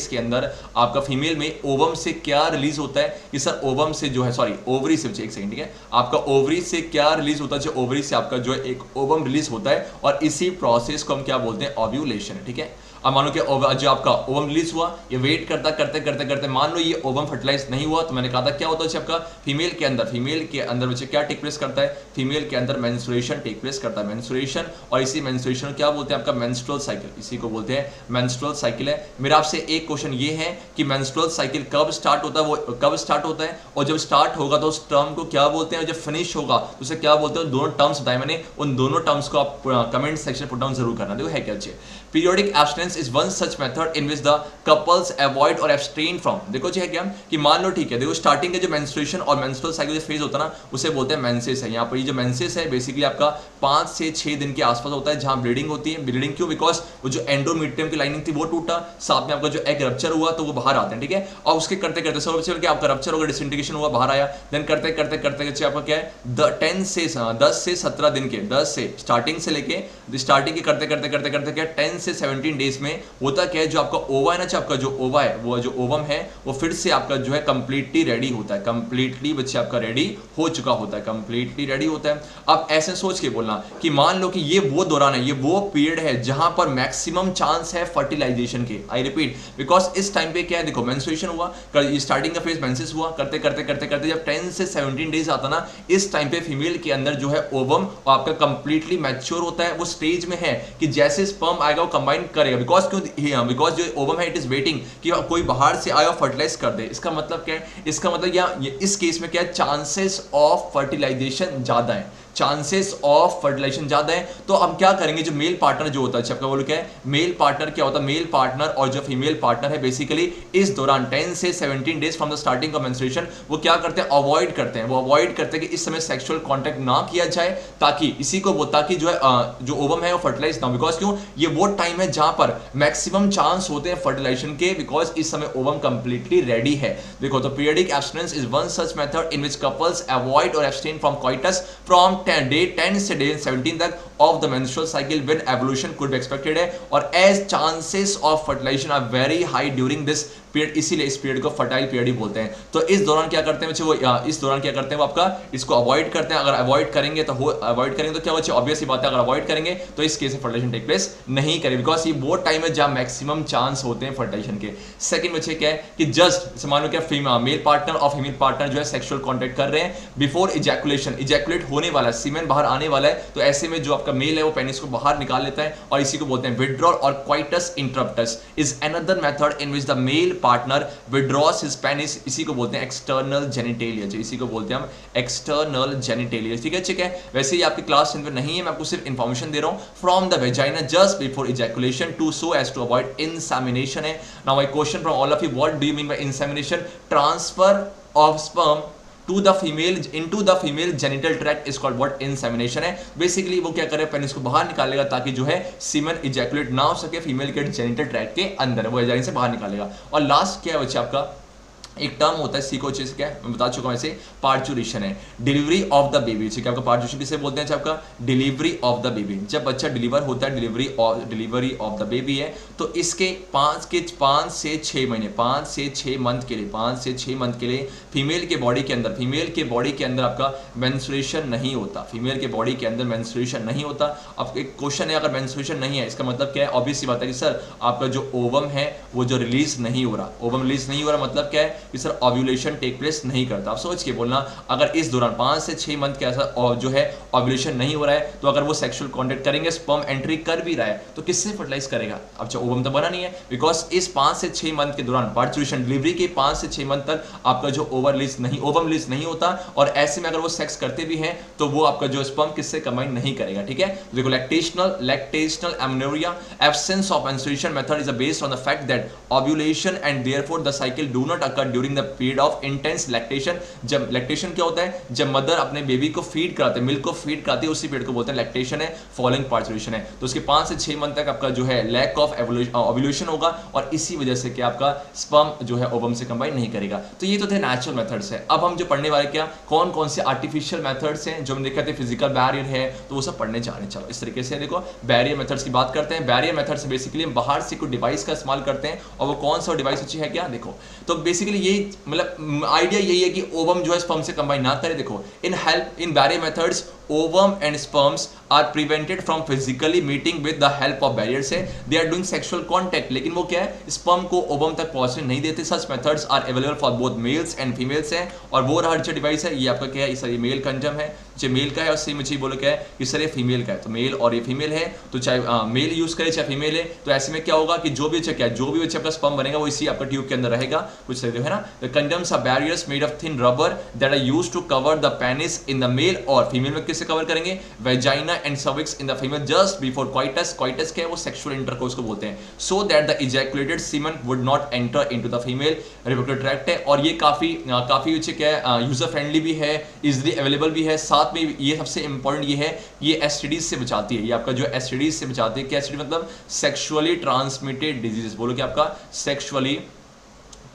के अंदर आपका फीमेल में ओवम से क्या रिलीज होता है, कि सर ओवम से जो है, सॉरी ओवरी से, एक सेकंड, ठीक है, आपका ओवरी से क्या रिलीज होता है, ओवरी से आपका जो है एक ओवम रिलीज होता है, और इसी प्रोसेस को हम क्या बोलते हैं, ओव्यूलेशन, ठीक है। अब मानो कि जो आपका ओवम रिलीज हुआ, ये वेट करते मान लो ये ओवम फर्टिलाइज नहीं हुआ, तो मैंने कहा था क्या होता है आपका फीमेल के अंदर बच्चे क्या टेक प्लेस करता है, फीमेल के अंदर मेंस्ट्रुएशन टेक प्लेस करता है, मेंस्ट्रुएशन, और इसी मेंस्ट्रुएशन क्या बोलते हैं आपका मेंस्ट्रुअल साइकिल, इसी को बोलते हैं मेंस्ट्रुअल साइकिल है। मेरा आपसे एक क्वेश्चन ये है कि मेंस्ट्रुअल साइकिल कब स्टार्ट होता है, वो कब स्टार्ट होता है, और जब स्टार्ट होगा तो उस टर्म को क्या बोलते हैं, और जब फिनिश होगा तो उसे क्या बोलते हैं। दोनों टर्म्स बताए मैंने, उन दोनों टर्म्स को आप कमेंट सेक्शन पुट डाउन जरूर करना। देखो है क्या अच्छे, periodic abstinence is one such method in which the couples avoid और एब्सटेन फ्रॉम। देखो जी है क्या, कि मान लो ठीक है, देखो स्टार्टिंग के जो मेंस्ट्रुएशन और मेंस्ट्रुअल साइकिल फेज होता है ना, उसे बोलते हैं मेंसेस है। यहाँ पर ये जो मेंसेस है बेसिकली आपका 5 से 6 दिन के आसपास होता है, जहां ब्लीडिंग होती है। ब्लीडिंग क्यों, बिकॉज वो जो एंडोमेट्रियम की लाइनिंग थी वो टूटा, साथ में आपका जो एग रप्चर हुआ तो वो बाहर आते हैं, ठीक है। और उसके करते करते सब क्या आपका रप्चर होगा, डिसइंटीग्रेशन हुआ, बाहर आया, देन करते करते आपका क्या है 10 से 17 दिन के, 10 से स्टार्टिंग से लेके स्टार्टिंग के करते क्या 10 से 17 डेज में होता क्या है, जो आपका ओवा है ना, आपका जो ओवा है, वो जो ओवम है वो फिर से आपका जो है कंप्लीटली रेडी होता है, कंप्लीटली बच्चे आपका रेडी हो चुका होता है, कंप्लीटली रेडी होता है। अब ऐसे सोच के बोलना कि मान लो कि ये वो दौरान है, ये वो पीरियड है जहां पर मैक्सिमम चांस है फर्टिलाइजेशन के। आई रिपीट, बिकॉज इस टाइम पे क्या है, देखो मेंस्ट्रुएशन हुआ, स्टार्टिंग का फेज मेंसेस हुआ, करते जब 10 से 17 डेज आता ना, इस टाइम पे फीमेल के अंदर जो है ओवम आपका कंप्लीटली मैच्योर होता है, वो स्टेज में है कि जैसे स्पर्म आएगा वो कंबाइन करेगा। बिकॉज क्यों, बिकॉज जो ओवम है इट इज वेटिंग कि कोई बाहर से आए और फर्टिलाइज कर दे। इसका मतलब क्या है, इसका मतलब इस केस में क्या है, चांसेस ऑफ फर्टिलाइजेशन ज्यादा है, चांसेस ऑफ फर्टिलाइजेशन ज्यादा है। तो हम क्या करेंगे, जो मेल पार्टनर जो होता है, आपका बोलो क्या है, मेल पार्टनर क्या होता है, मेल पार्टनर और जो फीमेल पार्टनर है बेसिकली इस दौरान 10 से 17 days from the starting of menstruation वो क्या करते हैं, अवॉइड करते हैं, वो अवॉइड करते हैं कि इस समय सेक्सुअल कांटेक्ट ना किया जाए, ताकि इसी को वो, ताकि जो है जो ओवम है वो फर्टिलाइज ना हो। बिकॉज क्यों, ये वो टाइम है जहां पर मैक्सिमम चांस होते हैं फर्टिलाइजेशन के, बिकॉज इस समय ओवम कंप्लीटली रेडी है। देखो, तो periodic abstinence is one such method in which couples avoid और एब्सटेन फ्रॉम कॉइटस फ्रॉम डे 10 से डे 17 तक of the menstrual cycle when evolution could be expected है, और as chances of fertilization are very high during this period, इसीलिए इस period को fertile period ही बोलते हैं। तो इस दौरान क्या करते हैं बच्चे, वो इस दौरान क्या करते हैं, वो आपका इसको अवॉइड करते हैं। अगर अवॉइड करेंगे तो क्या बच्चे, ऑब्वियस ही बात है, अगर अवॉइड करेंगे तो इस केस में फर्टिलाइजेशन टेक प्लेस नहीं करेगी, बिकॉज ये वो टाइम है जहां मैक्सिमम चांस होते हैं फर्टिलाइजेशन के। सेकंड बच्चे क्या है कि जस्ट मान लो क्या मेल पार्टनर और फीमेल पार्टनर जो है सेक्सुअल कॉन्टेक्ट कर रहे हैं बिफोर इजैकुलेशन, इजैकुलेट होने वाला है, सीमेन बाहर आने वाला है, तो ऐसे में जो आपका मेल है वो पेनिस को बाहर निकाल लेता है और इसी को बोलते हैं विड्रॉल और coitus interruptus is another method in which the male partner withdraws his penis, इसी को बोलते हैं एक्सटर्नल जेनिटेलिया, इसी को बोलते हैं हम एक्सटर्नल जेनिटेलिया। ठीक है। वैसे ही आपकी क्लास 10 में नहीं है, मैं आपको सिर्फ इंफॉर्मेशन दे रहा हूं from the vagina just before ejaculation to so as to avoid insemination है। Now my question from all of you, what do you mean by insemination? Transfer of sperm to the female into the female genital tract is called what? insemination है। Basically वो क्या करे, penis को बाहर निकालेगा ताकि जो है सीमन इजैकुलेट ना हो सके फीमेल के जेनिटल ट्रैक्ट के अंदर, वो वेजाइना से बाहर निकालेगा। और लास्ट क्या है बच्चे आपका एक टर्म होता है सीकोचिस, क्या मैं बता चुका हूं, ऐसे पार्चुरेशन है, डिलीवरी ऑफ द बेबी। ठीक है, आपका पार्चुरेशन किसे बोलते हैं? आपका डिलीवरी ऑफ द बेबी, जब बच्चा डिलीवर होता है, डिलीवरी ऑफ द बेबी है, तो इसके 5 से 6 महीने 5 से 6 मंथ के लिए फीमेल के बॉडी के अंदर आपका मेंस्ट्रुएशन नहीं होता, फीमेल के बॉडी के अंदर मेंस्ट्रुएशन नहीं होता। अब एक क्वेश्चन है, अगर मेंस्ट्रुएशन नहीं है इसका मतलब क्या है? ऑब्वियस सी बात है कि सर आपका जो ओवम है वो जो रिलीज नहीं हो रहा, ओवम रिलीज नहीं हो रहा, मतलब क्या है कि सर ओव्यूलेशन टेक प्लेस नहीं करता। आप सोच के बोलना, अगर इस दौरान 5 से 6 मंथ के ऐसा जो है ओव्यूलेशन नहीं हो रहा है, तो अगर वो सेक्सुअल कॉन्टेक्ट करेंगे, स्पर्म एंट्री कर भी रहा है, तो किससे फर्टिलाइज करेगा? अब जो ओवम तो बना नहीं है, बिकॉज इस 5 से 6 मंथ के दौरान पार्चुरेशन डिलीवरी के 5 से 6 मंथ तक आपका जो ओवम रिलीज नहीं होता, और ऐसे में अगर वो सेक्स करते भी हैं तो वो आपका जो स्पर्म किससे कंबाइन नहीं करेगा। ठीक है, देखो lactational amenorrhoea, absence of menstruation method is based on the fact that ovulation and therefore the cycle do not occur during the period of intense lactation. जब लैक्टेशन क्या होता है? जब मदर अपने बेबी को फीड कराते हैं, मिल्क को फीड कराती है, उसी पीरियड को बोलते हैं लैक्टेशन है, फॉलोइंग पार्चुरेशन है। तो उसके 5 से 6 मंथ तक आपका जो है लैक ऑफ ओव्यूलेशन होगा, और इसी वजह से क्या आपका स्पर्म जो है ओवम से कंबाइन नहीं करेगा। तो ये तो थे नेचुरल मेथड्स है। अब हम जो पढ़ने वाले क्या कौन कौन से आर्टिफिशियल मेथड्स हैं, जो हम देखते हैं फिजिकल बैरियर है, तो वो सब पढ़ने जा रहे हैं। चलो इस तरीके से देखो बैरियर मेथड्स की बात करते हैं। बैरियर मेथड से बेसिकली हम बाहर से कोई डिवाइस का इस्तेमाल करते हैं, और वो कौन सा डिवाइस अच्छी है क्या? देखो तो बेसिकली ये मतलब आइडिया यही है कि ओवम जो है स्पर्म से कंबाइन ना करे। देखो इन barrier methods ovum and sperms are prevented from physically meeting with the help of barriers है, they are doing sexual contact, लेकिन वो क्या है, स्पर्म को ओवम तक पहुंचने नहीं देते। such methods are available for both males and females है। और वो रहा जो डिवाइस है, ये आपका क्या है, ये मेल कंडम है, जो मेल का है, और सेम मुझे बोलो क्या है कि सर ये फीमेल का है, तो मेल और ये फीमेल है, तो चाहे मेल यूज करे चाहे फीमेल है, तो ऐसे में क्या होगा कि जो भी बच्चे आपका स्पर्म बनेगा वो इसी आपका ट्यूब के अंदर रहेगा, कुछ है ना। The condoms are barriers made of thin rubber that are used to cover the penis in the male, और फीमेल में किससे कवर करेंगे? Vagina and cervix in the female just before coitus. Coitus क्या है? वो सेक्सुअल इंटरकोर्स को बोलते हैं। So that the ejaculated semen would not enter into the female reproductive tract है, और ये काफी क्या है, यूजर फ्रेंडली भी है, इजिली अवेलेबल भी है। साथ में ये सबसे इंपॉर्टेंट ये है, ये एसटीडीज से बचाती है। ये आपका जो एसटीडीज से बचाती है, क्या एसटीडी मतलब? Sexually transmitted disease. बोलो कि आपका सेक्सुअली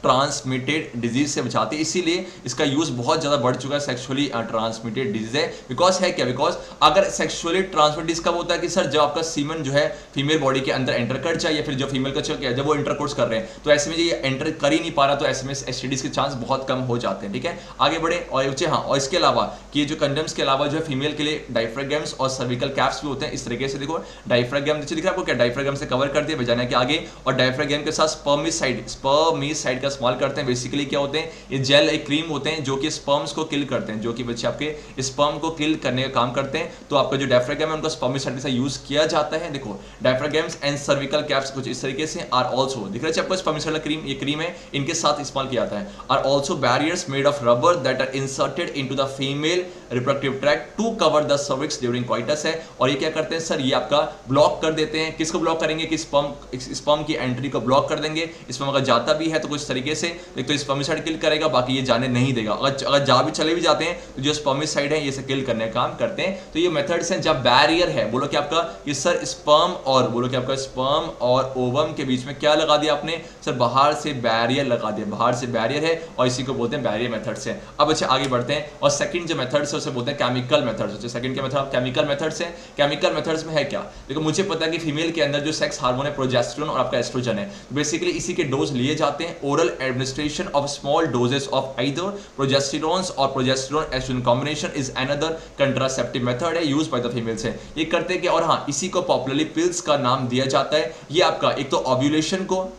ट्रांसमिटेड डिजीज से बचाती है, इसीलिए इसका यूज बहुत ज्यादा बढ़ चुका है। सेक्सुअली ट्रांसमिटेड डिजीज है, बिकॉज है क्या, बिकॉज अगर सेक्सुअली ट्रांसमिटेड डिजीज कब होता है कि सर जब आपका सीमन जो है फीमेल बॉडी के अंदर एंटर कर जाए, या फिर जो फीमेल का क्या जब वो इंटरकोर्स कर रहे हैं, तो ऐसे में ये एंटर कर ही नहीं पा रहा, तो ऐसे में एसटीडीज के चांस बहुत कम हो जाते हैं। ठीक है, आगे बढ़े। और हाँ, और इसके अलावा कि जो कंडम्स के अलावा जो है फीमेल के लिए डायफ्राग्राम्स और सर्विकल कैप्स भी होते हैं। इस तरीके से देखो डायफ्राग्राम नीचे दिख रहा है आपको, क्या डायफ्राग्राम से कवर कर दिया वजाइना के आगे, और डायफ्राग्राम के साथ स्पर्मिसाइड का इस्तेमाल करते हैं। बेसिकली क्या होते हैं, ये जेल एक क्रीम होते हैं जो कि स्पर्म्स को किल करते हैं, जो कि बच्चे आपके स्पर्म को किल करने का काम करते हैं। तो आपका जो डायफ्राग्राम है उनका स्पर्मिसाइड के साथ यूज किया जाता है। देखो डायफ्राग्राम्स एंड सर्विकल कैप्स कुछ इस तरीके से आर आल्सो दिख रहा है आपको, स्पर्मिसाइड क्रीम, ये क्रीम है, इनके साथ इस्तेमाल किया जाता है। Are also barriers made of rubber that are inserted into the female reproductive tract to cover the cervix during coitus है। और ये क्या करते हैं सर, ये आपका ब्लॉक कर देते हैं। किसको ब्लॉक करेंगे कि स्पर्म की एंट्री को ब्लॉक कर देंगे। स्पर्म अगर जाता भी है तो कुछ तरीके से एक तो स्पर्मिसाइड किल करेगा, बाकी ये जाने नहीं देगा। अगर जा भी चले भी जाते हैं तो जो स्पर्मिसाइड है ये से किल करने का काम करते हैं। तो ये मेथड्स हैं जब बैरियर है। बोलो कि आपका ये सर स्पर्म और बोलो कि आपका स्पर्म और ओवम के बीच में क्या लगा दिया आपने सर, बाहर से बैरियर लगा दिया, बाहर से बैरियर है, और इसी को बोलते हैं बैरियर मेथड्स है। अब अच्छा आगे बढ़ते हैं, और सेकंड जो मेथड्स है उसे बोलते हैं केमिकल मेथड्स। सेकंड के मेथड केमिकल मेथड्स है। केमिकल मेथड्स में है क्या, देखो मुझे पता है कि फीमेल के अंदर जो सेक्स हार्मोन है प्रोजेस्टेरोन और आपका एस्ट्रोजन है, बेसिकली इसी के डोज लिए जाते हैं। Oral oral administration of small doses of either progesterones or progesterone estrogen combination is another contraceptive method है used by the females है। ये करते हैं कि, और हाँ इसी को पॉपुलरली पिल्स का नाम दिया जाता है। ये आपका एक तो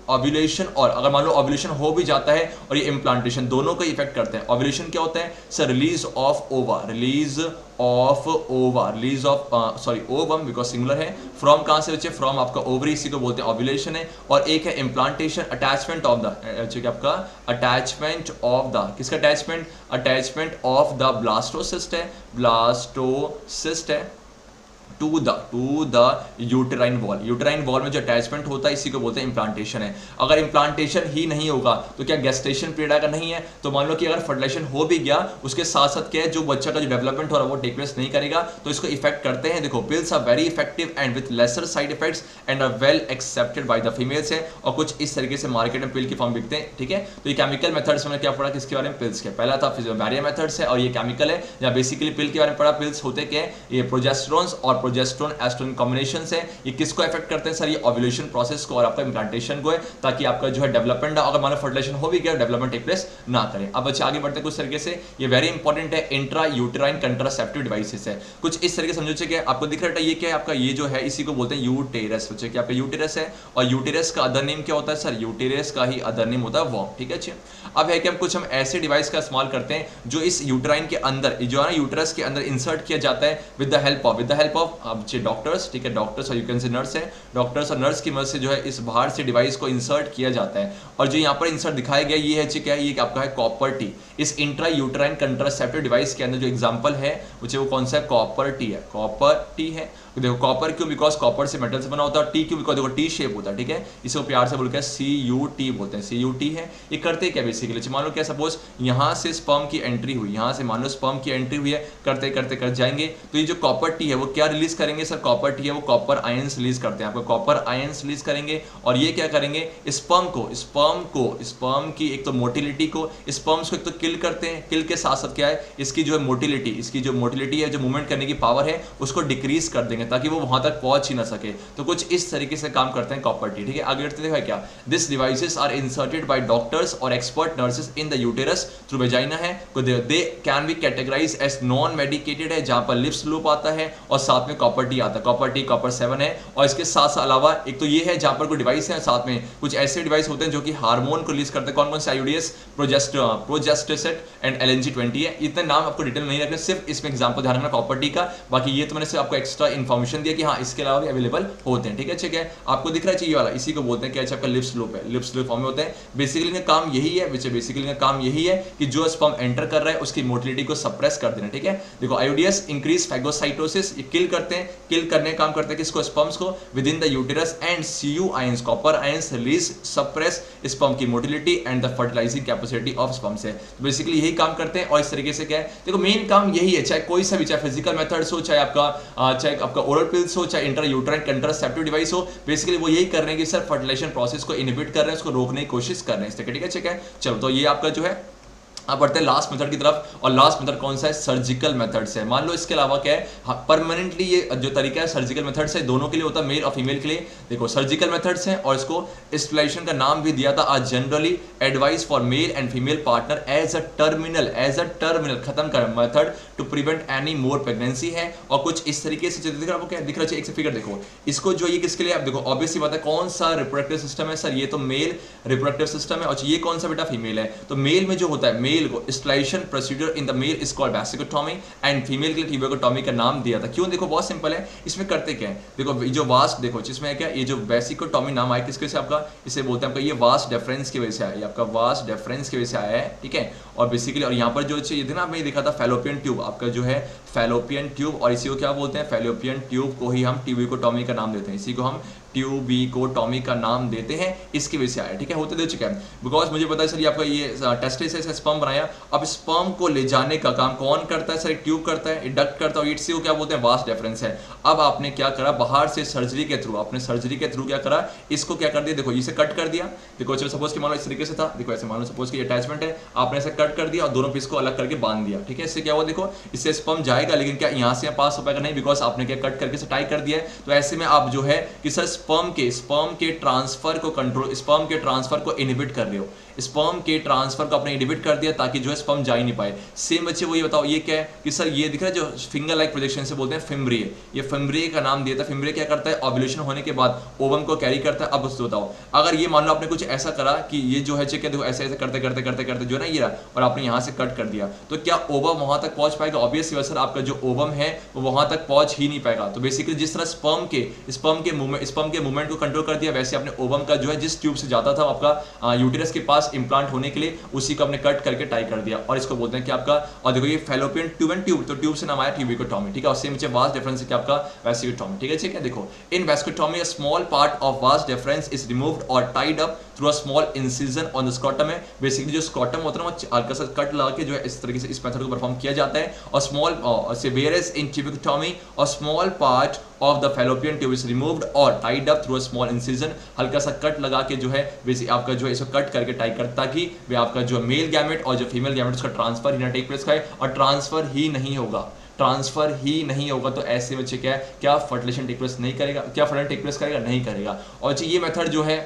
ओव्यूलेशन और अगर मान लो ओव्यूलेशन हो भी जाता है और ये इम्प्लांटेशन दोनों को इफेक्ट करते हैं। ओव्यूलेशन क्या होता है sir? Release of ovum because singular है। फ्रॉम कहां से बच्चे? फ्रॉम आपका ओवरी, इसी को बोलते हैं ओव्यूलेशन है। और एक है इम्प्लांटेशन, अटैचमेंट ऑफ द आपका अटैचमेंट ऑफ द किसका attachment? Attachment of the blastocyst है टू द यूटेराइन वॉल में जो अटैचमेंट होता है इसी को बोलते हैं इम्प्लांटेशन है। अगर इम्प्लांटेशन ही नहीं होगा तो क्या गेस्टेशन पीरियड अगर नहीं है तो मान लो कि अगर फर्टिलाइजेशन हो भी गया उसके साथ साथ क्या है जो बच्चा का जो डेवलपमेंट हो रहा है वो टेक प्लेस नहीं करेगा तो इसको इफेक्ट करते हैं। देखो pills are very effective and with lesser side effects and are well accepted by the females है। और कुछ इस तरीके से मार्केट में पिल की फॉर्म बिकते हैं, ठीक है। तो ये केमिकल मेथड्स में क्या पढ़ा किसके बारे में? पिल्स के। पहला था बैरियर मेथड्स है और ये केमिकल है। जहाँ बेसिकली पिल के बारे में पढ़ा। पिल्स होते क्या है? ये प्रोजेस्टेरोन्स और प्रोजेस्टेरोन एस्ट्रोजन कॉम्बिनेशन है। ये किसको इफेक्ट करते हैं सर? ये ओव्यूलेशन प्रोसेस को और आपका इम्प्लांटेशन को है, ताकि आपका जो है डेवलपमेंट अगर मानो फर्टिलाइजेशन हो भी गया डेवलपमेंट टेक प्लेस ना करे। अब बच्चे आगे बढ़ते हैं कुछ तरीके से। ये वेरी इंपॉर्टेंट है, इंट्रा यूटेराइन कंट्रासेप्टिव डिवाइसेस है। कुछ इस तरीके समझो कि आपको दिख रहा है ये क्या है? आपका ये जो है इसी को बोलते हैं यूटेरस। बच्चे क्या आपका यूटेरस है और यूटेरस का अदर नेम क्या होता है सर? यूटेरस का ही अदर नेम होता है वॉर्म, ठीक है। अच्छे अब है कि हम ऐसे डिवाइस का इस्तेमाल करते हैं जो इस यूटेराइन के अंदर जो है ना यूटेरस के अंदर इंसर्ट किया जाता है with the help of doctors, ठीक है। डॉक्टर्स और यू कैन से नर्स है। डॉक्टर्स और नर्स की मदद से जो है इस बाहर से डिवाइस को इंसर्ट किया जाता है। और जो यहाँ पर इंसर्ट दिखाया गया ये है क्या है? ये आपका है कॉपर टी। इस इंट्रा यूटेराइन कंट्रासेप्टिव डिवाइस के अंदर जो एग्जांपल है वो कौन सा है? कॉपर टी है। कॉपर टी है। देखो कॉपर क्यों? बिकॉज कॉपर से मेटल से बना होता है। टी क्यों? बिकॉज देखो टी शेप होता है, ठीक है। इसको प्यार से बोलते हैं CUT बोलते हैं। CUT है। ये करते क्या बेसिकली? मान लो क्या सपोज यहाँ से स्पर्म की एंट्री हुई, यहाँ से मान लो स्पर्म की एंट्री हुई है, करते करते कर जाएंगे तो ये जो कॉपर टी है वो क्या रिलीज करेंगे सर? कॉपर टी है वो कॉपर आयंस रिलीज करते हैं। आपको कॉपर आयंस रिलीज करेंगे और ये क्या करेंगे? स्पर्म की एक तो मोटिलिटी को, स्पर्म्स को एक तो किल करते हैं। किल के साथ साथ क्या है? इसकी जो मोटिलिटी है, जो मूवमेंट करने की पावर है उसको डिक्रीज कर देंगे ताकि वो वहां तक पहुंच ही ना सके। तो कुछ इस तरीके से काम करते हैं कॉपर टी, ठीक है। आगे बढ़ते हैं क्या? This devices are inserted by doctors और expert nurses in the uterus through vagina है। They can be categorise as non medicated है, जहां पर लिप्स लूप आता है और साथ में कॉपर टी आता है। कॉपर टी कॉपर 7 है। और इसके साथ अलावा एक तो ये है जहां पर कोई डिवाइस है, साथ में कुछ ऐसे डिवाइस होते हैं जो कि हार्मोन को रिलीज करते हैं। कौन कौन से? IUDs, प्रोजेस्टेसेट एंड LNG-20 है। इतने नाम आपको डिटेल नहीं रखने, सिर्फ इसमें एग्जांपल ध्यान रखना कॉपर टी का। बाकी ये तो मैंने सिर्फ आपको एक्स्ट्रा इन्फॉर्मेशन दिया कि हाँ इसके अलावा भी अवेलेबल होते हैं, ठीक है। ठीक है, आपको दिख रहा है ये वाला, इसी को बोलते हैं क्या? आपका लिप्स लूप है। लिप्स लूप फॉर्म में होते हैं। बेसिकली इनका काम यही है, बेसिकली इनका काम यही है कि जो स्पर्म एंटर कर रहा है उसकी मोटिलिटी को सप्रेस कर देना, ठीक है। देखो IUDs इंक्रीज फैगोसाइटोसिस, ये किल करते हैं, किल करने का काम करते हैं किसको? स्पर्म्स को within the uterus. And CU ions, copper ions release suppress sperm की motility and the fertilising capacity of sperm से। तो बेसिकली यही काम करते हैं। और इस तरीके से क्या है? देखो मेन काम यही है, चाहे कोई सा भी, चाहे फिजिकल मेथड्स हो, चाहे आपका ओरल पिल्स हो, चाहे इंट्रा यूटेराइन कंट्रासेप्टिव डिवाइस हो, बेसिकली वो यही कर रहे हैं कि सर फर्टिलाइजेशन प्रोसेस को इनहिबिट कर रहे हैं, उसको रोकने की कोशिश कर रहे हैं इस तरीके, ठीक है। चलो तो ये आपका जो है अब बढ़ते हैं लास्ट मेथड की तरफ। और लास्ट मेथड कौन सा है? सर्जिकल मेथड से। मान लो इसके अलावा क्या है, परमानेंटली ये जो तरीका है सर्जिकल मेथड से दोनों के लिए होता है, मेल और फीमेल के लिए। देखो सर्जिकल मेथड्स हैं और इसको स्टिमुलेशन का नाम भी दिया था आज generally advice for male and female partner as a terminal खत्म कर method to prevent any more pregnancy है। और कुछ इस तरीके से दिख रहा है, क्या दिख रहा है? एक फिगर देखो इसको, जो ये किसके लिए? आप देखो ऑब्वियसली बात है कौन सा रिप्रोडक्टिव सिस्टम है सर? ये तो मेल रिप्रोडक्टिव सिस्टम है। और ये कौन सा बेटा? फीमेल है। तो मेल में जो होता है, मेल को stimulation procedure in the male is called vasectomy and female के लिए ट्यूबोटॉमी का नाम दिया था। क्यों? देखो बहुत सिंपल है, इसमें करते क्या है? देखो जो वास्ट, देखो जिसमें है क्या, ये जो वेसिकोटॉमी नाम आया किसके से? आपका इसे बोलते हैं आपका ये वास्ट डिफरेंस की वजह से आया, ये आपका वास्ट डिफरेंस की वजह से आया है, ठीक है। और बेसिकली और यहाँ पर जो ये थे ना, मैंने देखा था फैलोपियन ट्यूब, आपका जो है फैलोपियन ट्यूब, और इसी को क्या बोलते हैं? फैलोपियन ट्यूब को ही हम ट्यूबिकोटॉमी का नाम देते हैं, इसी को हम ट्यूबिकोटॉमी का नाम देते हैं, इसकी वजह से आया, ठीक है। होते दे चुके हैं बिकॉज मुझे पता है सर ये आपका ये टेस्टिस से स्पर्म बनाया। अब स्पर्म को ले जाने का काम कौन करता है सर? एक ट्यूब करता है, डक्ट करता है, इसी को क्या बोलते हैं? वास्ट डिफरेंस है। अब आपने क्या करा? बाहर से सर्जरी के थ्रू, आपने सर्जरी के थ्रू क्या करा? इसको क्या कर दिया? देखो इसे कट कर दिया। देखो चलो सपोज कि मान लो इस तरीके से था, देखो ऐसे मान लो सपोज कि अटैचमेंट है, आपने ऐसे कट कर दिया और दोनों पीस को अलग करके बांध दिया, ठीक है। इससे क्या हुआ? देखो इससे स्पर्म जाएगा लेकिन क्या यहाँ से पास हो पाएगा? नहीं, बिकॉज आपने क्या कट करके टाई कर दिया है। तो ऐसे में आप जो है कि सर स्पर्म के ट्रांसफर को कंट्रोल, स्पर्म के ट्रांसफर को इनहिबिट कर रहे हो। स्पर्म के ट्रांसफर को अपने इनहिबिट कर दिया ताकि जो है स्पर्म जा ही नहीं पाए। सेम बच्चे वो ये बताओ ये क्या है कि सर ये दिख रहा है जो फिंगर लाइक प्रोजेक्शन से बोलते हैं फिम्ब्रिय, ये फिम्ब्रिय का नाम दिया था। फिम्ब्रिय क्या करता है, ओव्यूलेशन होने के बाद ओवम को कैरी करता है। अब उसको बताओ अगर ये मान लो आपने कुछ ऐसा करा कि ये जो है चेक देखो ऐसे ऐसे करते करते करते करते जो है ना ये रहा और आपने यहाँ से कट कर दिया, तो क्या ओवम वहां तक पहुंच पाएगा? ऑब्वियसली वैसे आपका जो ओवम है वो वहां तक पहुंच ही नहीं पाएगा। तो बेसिकली जिस तरह स्पर्म के मूवमेंट को कंट्रोल कर दिया, वैसे आपने ओवम का जो है जिस ट्यूब से जाता था आपका यूटेरस के पास इंप्लांट होने के लिए, उसी को आपने कट करके टाई कर दिया और इसको बोलते हैं कि आपका, और देखो ये फैलोपियन ट्यूब एंड ट्यूब, तो ट्यूब से नाम आया ट्यूबिकोटॉमी, ठीक है। और सेम वास्ट डिफरेंस है कि आपका वेसिकोटॉमी, ठीक है। ठीक है, देखो in vasectomy a small part of vas deferens is removed और tied up through a small incision on the scrotum में। बेसिकली जो स्क्रॉटम होता है वो हल्का सा कट लगा के जो है इस तरीके से इस मेथड को परफॉर्म किया जाता है। और small whereas in tubectomy a small part of the fallopian tube is removed और tied up through a small incision, हल्का सा कट लगा के जो है बेसिक आपका जो है इसको कट करके टाई करता कि वे आपका जो मेल गैमेट और जो फीमेल गैमेट उसका ट्रांसफर ही ना टेक प्लेस करे, और ट्रांसफर ही नहीं होगा। तो ऐसे बच्चे क्या फर्टिलाइजेशन टेक प्लेस नहीं करेगा, क्या फर्टिलाइजेशन टेक प्लेस करेगा? नहीं करेगा। और ये मेथड जो है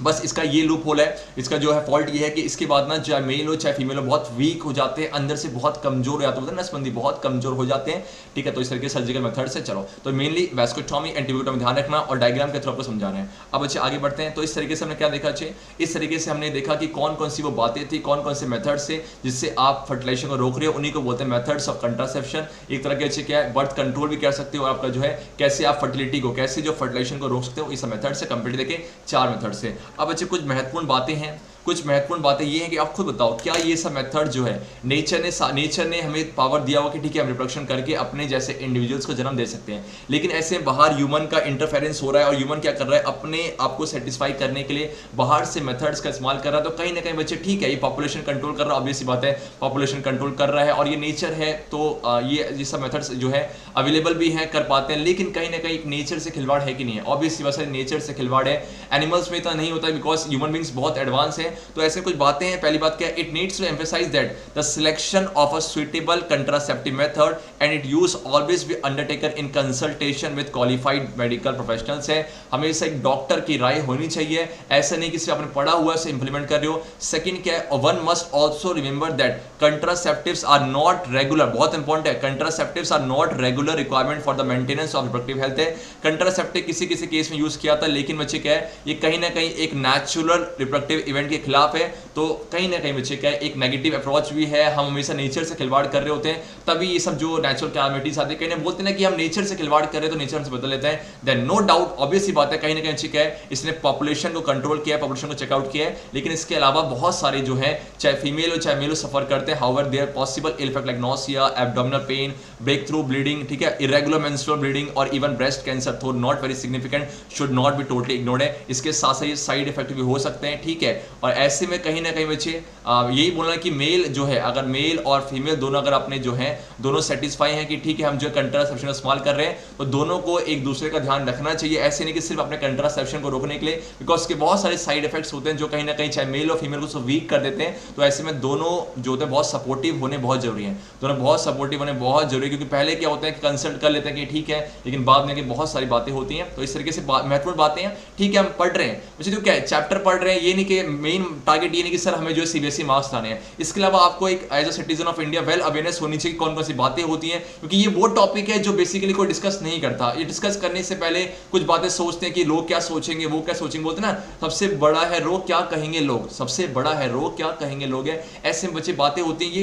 बस इसका ये लूप होल है, इसका जो है फॉल्ट ये है कि इसके बाद ना चाहे मेल हो चाहे फीमेल हो बहुत वीक हो जाते हैं, अंदर से बहुत कमजोर हो जाते हैं, नसबंदी बहुत कमजोर हो जाते हैं, ठीक है। तो इस तरीके से सर्जिकल मेथड से चलो, तो मेनली वेस्कोटॉमी एंड ट्यूबिकोटॉमी ध्यान रखना और डायग्राम के थ्रू आपको समझाना है। अब अच्छे आगे बढ़ते हैं। तो इस तरीके से हमने क्या देखा अच्छे, इस तरीके से हमने देखा कि कौन कौन सी वो बातें थी, कौन कौन से मेथड से जिससे आप फर्टिलाइजेशन को रोक रहे हो, उन्हीं को बोलते हैं मेथड्स ऑफ कंट्रासेप्शन। एक तरह के अच्छे क्या है, बर्थ कंट्रोल भी कर सकते हो, आपका जो है कैसे आप फर्टिलिटी को, कैसे जो फर्टिलाइजेशन को रोक सकते हो इस मेथड से, कंप्लीट देखे 4 मेथड से। अब अच्छे कुछ महत्वपूर्ण बातें हैं, कुछ महत्वपूर्ण बातें ये हैं कि आप खुद बताओ क्या ये सब मेथड जो है नेचर ने हमें पावर दिया हुआ कि ठीक है हम रिप्रोडक्शन करके अपने जैसे इंडिविजुअल्स को जन्म दे सकते हैं, लेकिन ऐसे बाहर ह्यूमन का इंटरफेरेंस हो रहा है और ह्यूमन क्या कर रहा है, अपने आप को सेटिस्फाई करने के लिए बाहर से मेथड्स का इस्तेमाल कर रहा है। तो कहीं ना कहीं बच्चे ठीक है ये पॉपुलेशन कंट्रोल कर रहा है, ऑब्वियस सी बात है पॉपुलेशन कंट्रोल कर रहा है और ये नेचर है, तो ये सब मेथड्स जो है अवेलेबल भी हैं, कर पाते हैं, लेकिन कहीं ना कहीं नेचर से खिलवाड़ है कि नहीं है? ऑब्वियस सी बात है नेचर से खिलवाड़ है। एनिमल्स में इतना नहीं होता बिकॉज ह्यूमन बींग्स बहुत एडवांस है। तो ऐसे कुछ बातें हैं। पहली बात क्या है, it needs to emphasise that the selection of a suitable contraceptive method and it use always be undertaken in consultation with qualified medical professionals है। हमेशा एक डॉक्टर की राय होनी चाहिए, ऐसा नहीं कि सिर्फ आपने पढ़ा हुआ से इंप्लीमेंट कर रहे हो। सेकंड क्या है, one must also remember that contraceptives are not regular, बहुत इंपॉर्टेंट है, contraceptives are not regular requirement for the maintenance of reproductive health है। कंट्रासेप्टिव किसी किसी केस में यूज किया था, लेकिन बच्चे क्या है ये कहीं ना कहीं एक नेचुरल रिप्रोडक्टिव इवेंट के खिलाफ है। तो कहीं ना कहीं बच्चे क्या है एक नेगेटिव अप्रोच भी है, हम हमेशा नेचर से खिलवाड़ कर रहे होते हैं, तभी ये सब जो नेचुरल कैलामिटीज आते हैं, कहीं बोलते हैं ना कि हम नेचर से खिलवाड़ कर रहे हैं तो नेचर से बदल लेते हैं। देन नो डाउट ऑब्वियस ही बात है कहीं ना कहीं अच्छी क्या है इसने पॉपुलेशन को कंट्रोल किया है, पॉपुलेशन को चेकआउट किया है, लेकिन इसके अलावा बहुत सारे जो है चाहे फीमेल हो चाहे मेल हो सफर करते हैं। However there possible ill effect like nausea, abdominal pain, break through bleeding, ठीक है, इरेगुलर मेंस्ट्रुअल ब्लीडिंग और even breast cancer, though not very significant, should not be totally ignored है। इसके साथ साथ साइड इफेक्ट भी हो सकते हैं, ठीक है। और ऐसे में कहीं ना कहीं बच्चे यही बोलना कि मेल जो है अगर मेल और फीमेल दोनों अगर अपने जो है दोनों सेटिस्फाई हैं कि ठीक है हम जो कंट्रासेप्शन इस्तेमाल कर रहे हैं, तो दोनों को एक दूसरे का ध्यान रखना चाहिए। ऐसे नहीं कि सिर्फ अपने कंट्रासेप्शन को रोकने के लिए, बिकॉज इसके बहुत सारे साइड इफेक्ट्स होते हैं जो कहीं ना कहीं चाहे मेल और फीमेल को वीक कर देते हैं। तो ऐसे में दोनों जो होते हैं बहुत सपोर्टिव होने बहुत जरूरी है, दोनों बहुत सपोर्टिव होने बहुत जरूरी है, क्योंकि पहले क्या होता है कि कंसल्ट कर लेते हैं कि ठीक है, लेकिन बाद में बहुत सारी बातें होती हैं। तो इस तरीके से महत्वपूर्ण बातें हैं, ठीक है हम पढ़ रहे हैं बच्चे तो क्या है चैप्टर पढ़ रहे हैं, ये नहीं कि मेन टारगेट ये नहीं कि सर हमें जो है सीबीएसई मार्क्स लाने हैं। इसके अलावा आपको एक as a citizen of India well awareness होनी चाहिए कौन कौन सी बातें होती हैं, क्योंकि ये वो टॉपिक है जो बेसिकली कोई डिस्कस नहीं करता। ये डिस्कस करने से पहले कुछ बातें सोचते हैं कि लोग क्या सोचेंगे, वो क्या सोचेंगे, बोलते हैं ना सबसे बड़ा है रोग क्या कहेंगे लोग, सबसे बड़ा है रोग क्या कहेंगे लोग है। ऐसे बच्चे बातें होती हैं,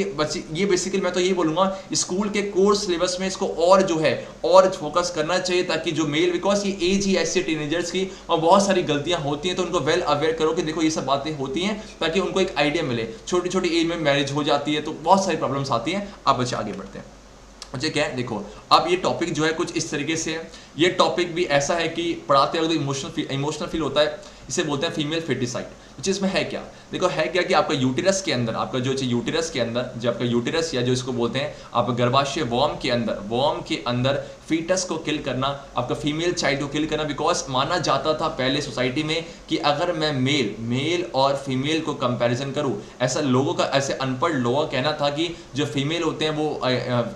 ये बेसिकली मैं तो ये बोलूंगा स्कूल के कोर्स सिलेबस में इसको और जो है और फोकस करना चाहिए, ताकि जो मेल, बिकॉज ये एज ही ऐसी टीनेजर्स की और बहुत सारी गलतियां होती हैं, तो उनको वेल अवेयर करो कि देखो ये सब बातें होती हैं, ताकि उनको एक आइडिया मिले। छोटी छोटी एज में मैरिज हो जाती है तो बहुत सारी प्रॉब्लम्स आती हैं। आप बच्चे आगे बढ़ते हैं। अच्छा क्या है देखो अब ये टॉपिक जो है कुछ इस तरीके से है, ये टॉपिक भी ऐसा है कि पढ़ाते वक्त इमोशनल फील होता है, इसे बोलते हैं फीमेल फेटिसाइड। कुछ इसमें है क्या, देखो है क्या कि आपका यूटेरस के अंदर, आपका जो यूटेरस के अंदर जो आपका यूटेरस या जो इसको बोलते हैं आपका गर्भाशय वॉर्म के अंदर फीटस को किल करना, आपका फीमेल चाइल्ड को किल करना, बिकॉज माना जाता था पहले सोसाइटी में कि अगर मैं मेल और फीमेल को कंपैरिजन करूं, ऐसा लोगों का, ऐसे अनपढ़ लोगों का कहना था कि जो फीमेल होते हैं वो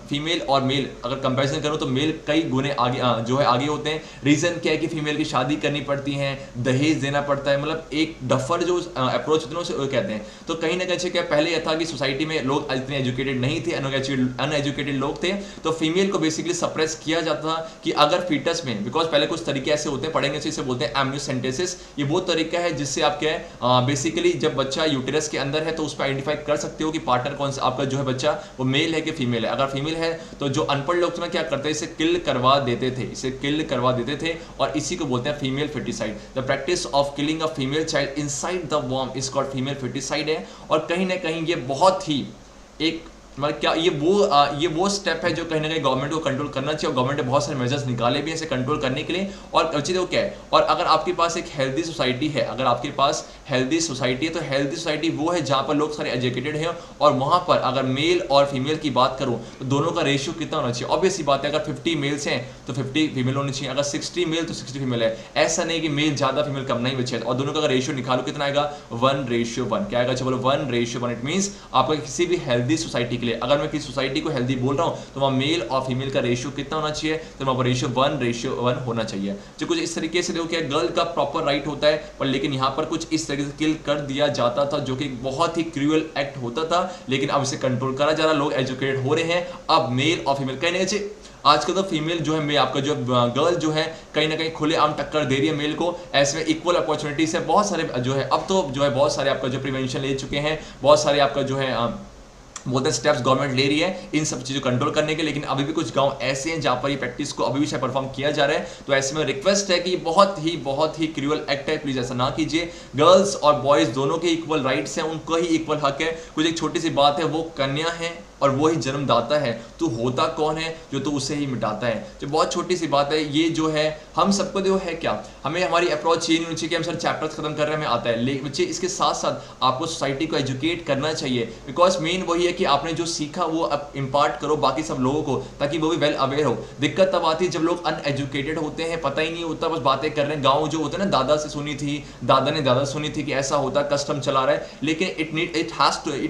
फीमेल और मेल अगर कंपैरिजन करूं तो मेल कई गुने आगे जो है आगे होते हैं। रीजन क्या है कि फीमेल की शादी करनी पड़ती है, दहेज देना पड़ता है, मतलब एक डफर जो अप्रोच होते हैं उसे कहते हैं। तो कहीं ना कहीं क्या पहले यह था कि सोसाइटी में लोग इतने एजुकेटेड नहीं थे, अनएजुकेटेड लोग थे, तो फीमेल को बेसिकली सप्रेस किया जाता था कि अगर फीटस में, बिकॉज पहले कुछ तरीके ऐसे होते हैं, पढ़ेंगे तो इसे बोलते हैं एम्नियोसेंटेसिस। ये वो तरीका है जिससे आप क्या है बेसिकली जब बच्चा यूटेरस के अंदर है तो उस पर आइडेंटिफाई कर सकते हो कि पार्टनर कौन सा आपका जो है बच्चा वो मेल है कि फीमेल है। अगर फीमेल है तो जो अनपढ़ लोग क्या करते हैं, इसे किल करवा देते थे, इसे किल करवा देते थे, और इसी को बोलते हैं female foeticide. The practice of killing a female child inside the worm is called female foeticide है। और कहीं ना कहीं ये बहुत ही एक मतलब क्या ये वो स्टेप है जो कहीं ना कहीं गवर्नमेंट को कंट्रोल करना चाहिए, और गवर्नमेंट ने बहुत सारे मेजर्स निकाले भी हैं इसे कंट्रोल करने के लिए। और चीज़ वो क्या है, और अगर आपके पास एक हेल्दी सोसाइटी है, अगर आपके पास हेल्दी सोसाइटी है, तो हेल्दी सोसाइटी वो है जहाँ पर लोग सारे एजुकेटेड हैं, और वहाँ पर अगर मेल और फीमेल की बात करूँ तो दोनों का रेशियो कितना होना चाहिए। ऑब्वियस ही बात है, अगर 50 मेल्स हैं तो 50 फीमेल होनी चाहिए, अगर 60 मेल तो 60 फीमेल है। ऐसा नहीं कि मेल ज़्यादा फीमेल कम नहीं बचे, और दोनों का अगर रेशियो निकालो कितना आएगा, 1:1। क्या आएगा, चलो 1:1। इट मीन्स आपका किसी भी हेल्दी सोसाइटी के लिए, अगर मैं किसी सोसाइटी को हेल्दी बोल रहा हूं तो वहां मेल और फीमेल का रेशियो कितना होना चाहिए, तो वहां पर रेशियो 1:1 होना चाहिए। जो कुछ इस तरीके से देखो क्या गर्ल का प्रॉपर राइट होता है, पर लेकिन यहां पर कुछ इस तरीके से किल कर दिया जाता था, जो कि बहुत ही क्रूअल एक्ट होता था। लेकिन अब इसे कंट्रोल करा जा रहा, लोग एजुकेटेड हो रहे हैं, अब मेल और फीमेल कहीं नहीं। आजकल तो फीमेल जो है मैं आपका जो गर्ल जो है कहीं ना कहीं खुलेआम टक्कर दे रही है मेल को, ऐसे में इक्वल अपॉर्चुनिटीज है। बहुत सारे जो है अब तो जो है बहुत सारे आपका जो प्रिवेंशन ले चुके हैं, बहुत सारे आपका जो है बहुत स्टेप्स गवर्नमेंट ले रही है इन सब चीज़ों को कंट्रोल करने के। लेकिन अभी भी कुछ गांव ऐसे हैं जहां पर ये प्रैक्टिस को अभी भी शायद परफॉर्म किया जा रहा है। तो ऐसे में रिक्वेस्ट है कि ये बहुत ही क्रूअल एक्ट है, प्लीज ऐसा ना कीजिए। गर्ल्स और बॉयज दोनों के इक्वल राइट्स हैं, उनको ही इक्वल हक है। कुछ एक छोटी सी बात है, वो कन्या है और वो ही जन्मदाता है, तू होता कौन है जो तू उसे ही मिटाता है। जो बहुत छोटी सी बात है, ये जो है हम सबको जो है क्या, हमें हमारी अप्रोच ये नहीं होनी चाहिए कि हम सर चैप्टर्स खत्म कर रहे हैं हमें आता है। लेकिन बच्चे इसके साथ साथ आपको सोसाइटी को एजुकेट करना चाहिए, बिकॉज मेन वही है कि आपने जो सीखा वो अब इम्पार्ट करो बाकी सब लोगों को, ताकि वो भी वेल अवेयर हो। दिक्कत तब आती है जब लोग अनएजुकेटेड होते हैं, पता ही नहीं होता, बस बातें कर रहे हैं। गाँव जो होता है ना, दादा से सुनी थी, दादा ने दादा सुनी थी कि ऐसा होता, कस्टम चला रहा है, लेकिन it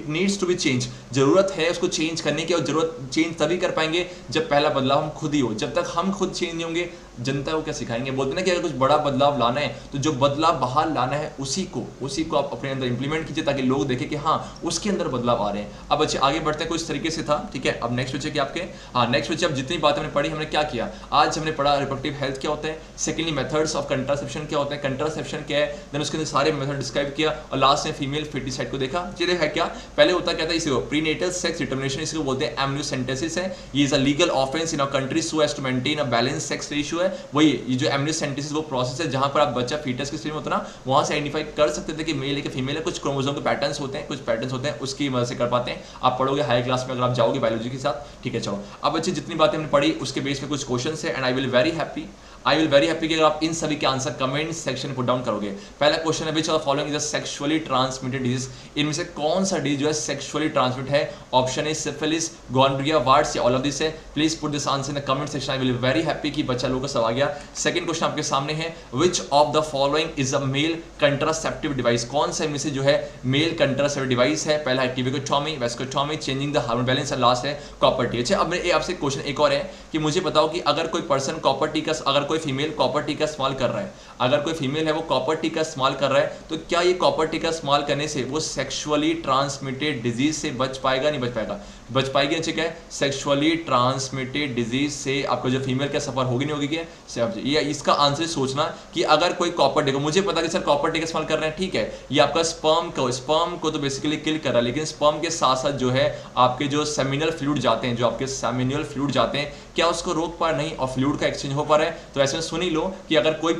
needs to be change. जरूरत है उसको चेंज करने की, और जरूरत चेंज तभी कर पाएंगे जब पहला बदलाव हम खुद ही हो। जब तक हम खुद चेंज नहीं होंगे, जनता को क्या सिखाएंगे। बोलते ना कि अगर कुछ बड़ा बदलाव लाना है तो जो बदलाव बाहर लाना है उसी को आप अपने अंदर इंप्लीमेंट कीजिए, ताकि लोग देखें कि हाँ उसके अंदर बदलाव आ रहे हैं। अब बच्चे आगे बढ़ते हैं, कुछ तरीके से था, ठीक है। अब नेक्स्ट बच्चे कि आपके नेक्स्ट बच्चे अब जितनी बातें हमने पढ़ी, हमने क्या किया आज, हमने पढ़ा रिप्रोडक्टिव हेल्थ क्या होता है, सेकेंडली मेथड्स ऑफ कंट्रासेप्शन क्या होता है, कंट्रासेप्शन क्या है, देन उसके अंदर सारे मेथड डिस्क्राइब किया, और लास्ट में फीमेल फेटिसाइड को देखा। ये देखा क्या पहले होता क्या था, इसी को प्रीनेटल सेक्स डिटर्मिनेशन इसको बोलते हैं, एम्नियोसेंटेसिस है। ये is a legal offence in a country so as to maintain a balance sex ratio है। वही ये जो एम्नियोसेंटेसिस वो प्रोसेस है जहां पर आप बच्चा फीटस के स्टेज में होता ना, वहां से आइडेंटिफाई कर सकते थे कि मेल है कि फीमेल है। कुछ क्रोमोसोम के पैटर्न्स होते हैं, उसकी मदद से कर पाते हैं। आप पढ़ोगे हाई क्लास में अगर आप जाओगे बायोलॉजी के साथ, ठीक है। चलो अब बच्चे जितनी बातें हमने पढ़ी उसके बेस पे कुछ क्वेश्चंस है, and I will very happy कि अगर आप इन सभी के आंसर कमेंट सेक्शन में पुट डाउन करोगे। पहला क्वेश्चन है which of the following is a sexually transmitted disease, इनमें से कौन सा डिजीज जो है सेक्सुअली ट्रांसमिट है। Option A syphilis, gonorrhoea, warts, या ऑल ऑफ दिस है। Please put this answer in the comment section, I will be very happy कि बच्चा लोगों का सब आ गया। सेकंड क्वेश्चन आपके सामने है which of the following is a male contraceptive device, कौन सा इनमें से जो है मेल कंट्रासेप्टिव डिवाइस है। पहला है टिबिकोटॉमी, वेस्कोटॉमी, चेंजिंग द हार्मोन बैलेंस, और लास्ट है कॉपर टी। अच्छा अब आपसे क्वेश्चन एक और है कि मुझे बताओ कि अगर कोई पर्सन कॉपर टी का, अगर कोई फीमेल कॉपर टी का इस्तेमाल कर रहा है, अगर कोई फीमेल है वो कॉपर टी का इस्तेमाल कर रहा है, तो क्या ये कॉपर टी का इस्तेमाल करने से वो सेक्सुअली ट्रांसमिटेड डिजीज से बच पाएगा, नहीं बच पाएगा? बच पाएगी। ठीक है, सेक्सुअली ट्रांसमिटेड डिजीज से आपको जो फीमेल का सफर होगी नहीं होगी क्या? ये इसका आंसर सोचना कि अगर कोई कॉपर टी को, मुझे पता कि सर कॉपर टी का इस्तेमाल कर रहे हैं, ठीक है, ये आपका स्पर्म को तो बेसिकली किल कर रहा है, लेकिन स्पर्म के साथ साथ जो है आपके जो सेमिनल फ्लूइड जाते हैं, जो आपके सेमिनल फ्लूइड जाते हैं, क्या उसको रोक पा नहीं और फ्लूइड का एक्सचेंज हो पा रहा है? तो ऐसे में सुन ही लो कि अगर कोई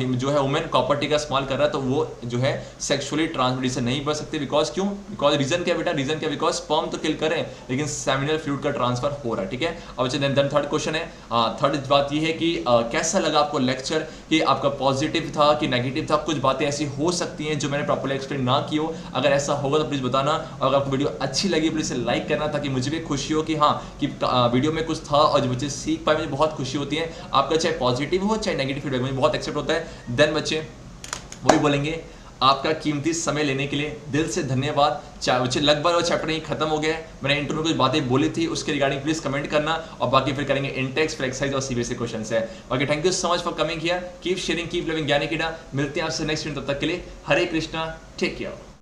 जो है वुमेन कॉपर टी का इस्तेमाल कर रहा है तो वो जो है सेक्सुअली ट्रांसमिटेड से नहीं बच सकते। बिकॉज क्यों? बिकॉज रीजन क्या बेटा, रीजन क्या? बिकॉज स्पर्म तो किल करें लेकिन सेमिनल फ्लूइड का ट्रांसफर हो रहा है। ठीक है, अब देन थर्ड क्वेश्चन है, थर्ड बात ये है कि कैसा लगा आपको लेक्चर, कि आपका पॉजिटिव था कि नेगेटिव था? कुछ बातें ऐसी हो सकती हैं जो मैंने प्रॉपर्ली एक्सप्लेन ना की हो, अगर ऐसा होगा तो प्लीज बताना। और अगर आपको वीडियो अच्छी लगी प्लीज लाइक करना, ताकि मुझे भी खुशी हो कि हाँ कि वीडियो में कुछ था और जो बच्चे सीख पाए, मुझे बहुत खुशी होती है। आपका चाहे पॉजिटिव हो चाहे नेगेटिव फीडबैक मुझे बहुत एक्सेप्ट होता है। देन बच्चे वही बोलेंगे आपका कीमती समय लेने के लिए दिल से धन्यवाद। लगभग वो चैप्टर ही खत्म हो गया है। मैंने इंट्रो में कुछ बातें बोली थी, उसके रिगार्डिंग प्लीज कमेंट करना, और बाकी फिर करेंगे इंटेक्स, फिर एक्सरसाइज और सीबीएसई क्वेश्चंस है। बाकी thank you so much for coming here, keep sharing, keep living ज्ञानी कीड़ा। मिलते हैं आपसे नेक्स्ट वीडियो, तब तक के लिए हरे कृष्णा, टेक केयर।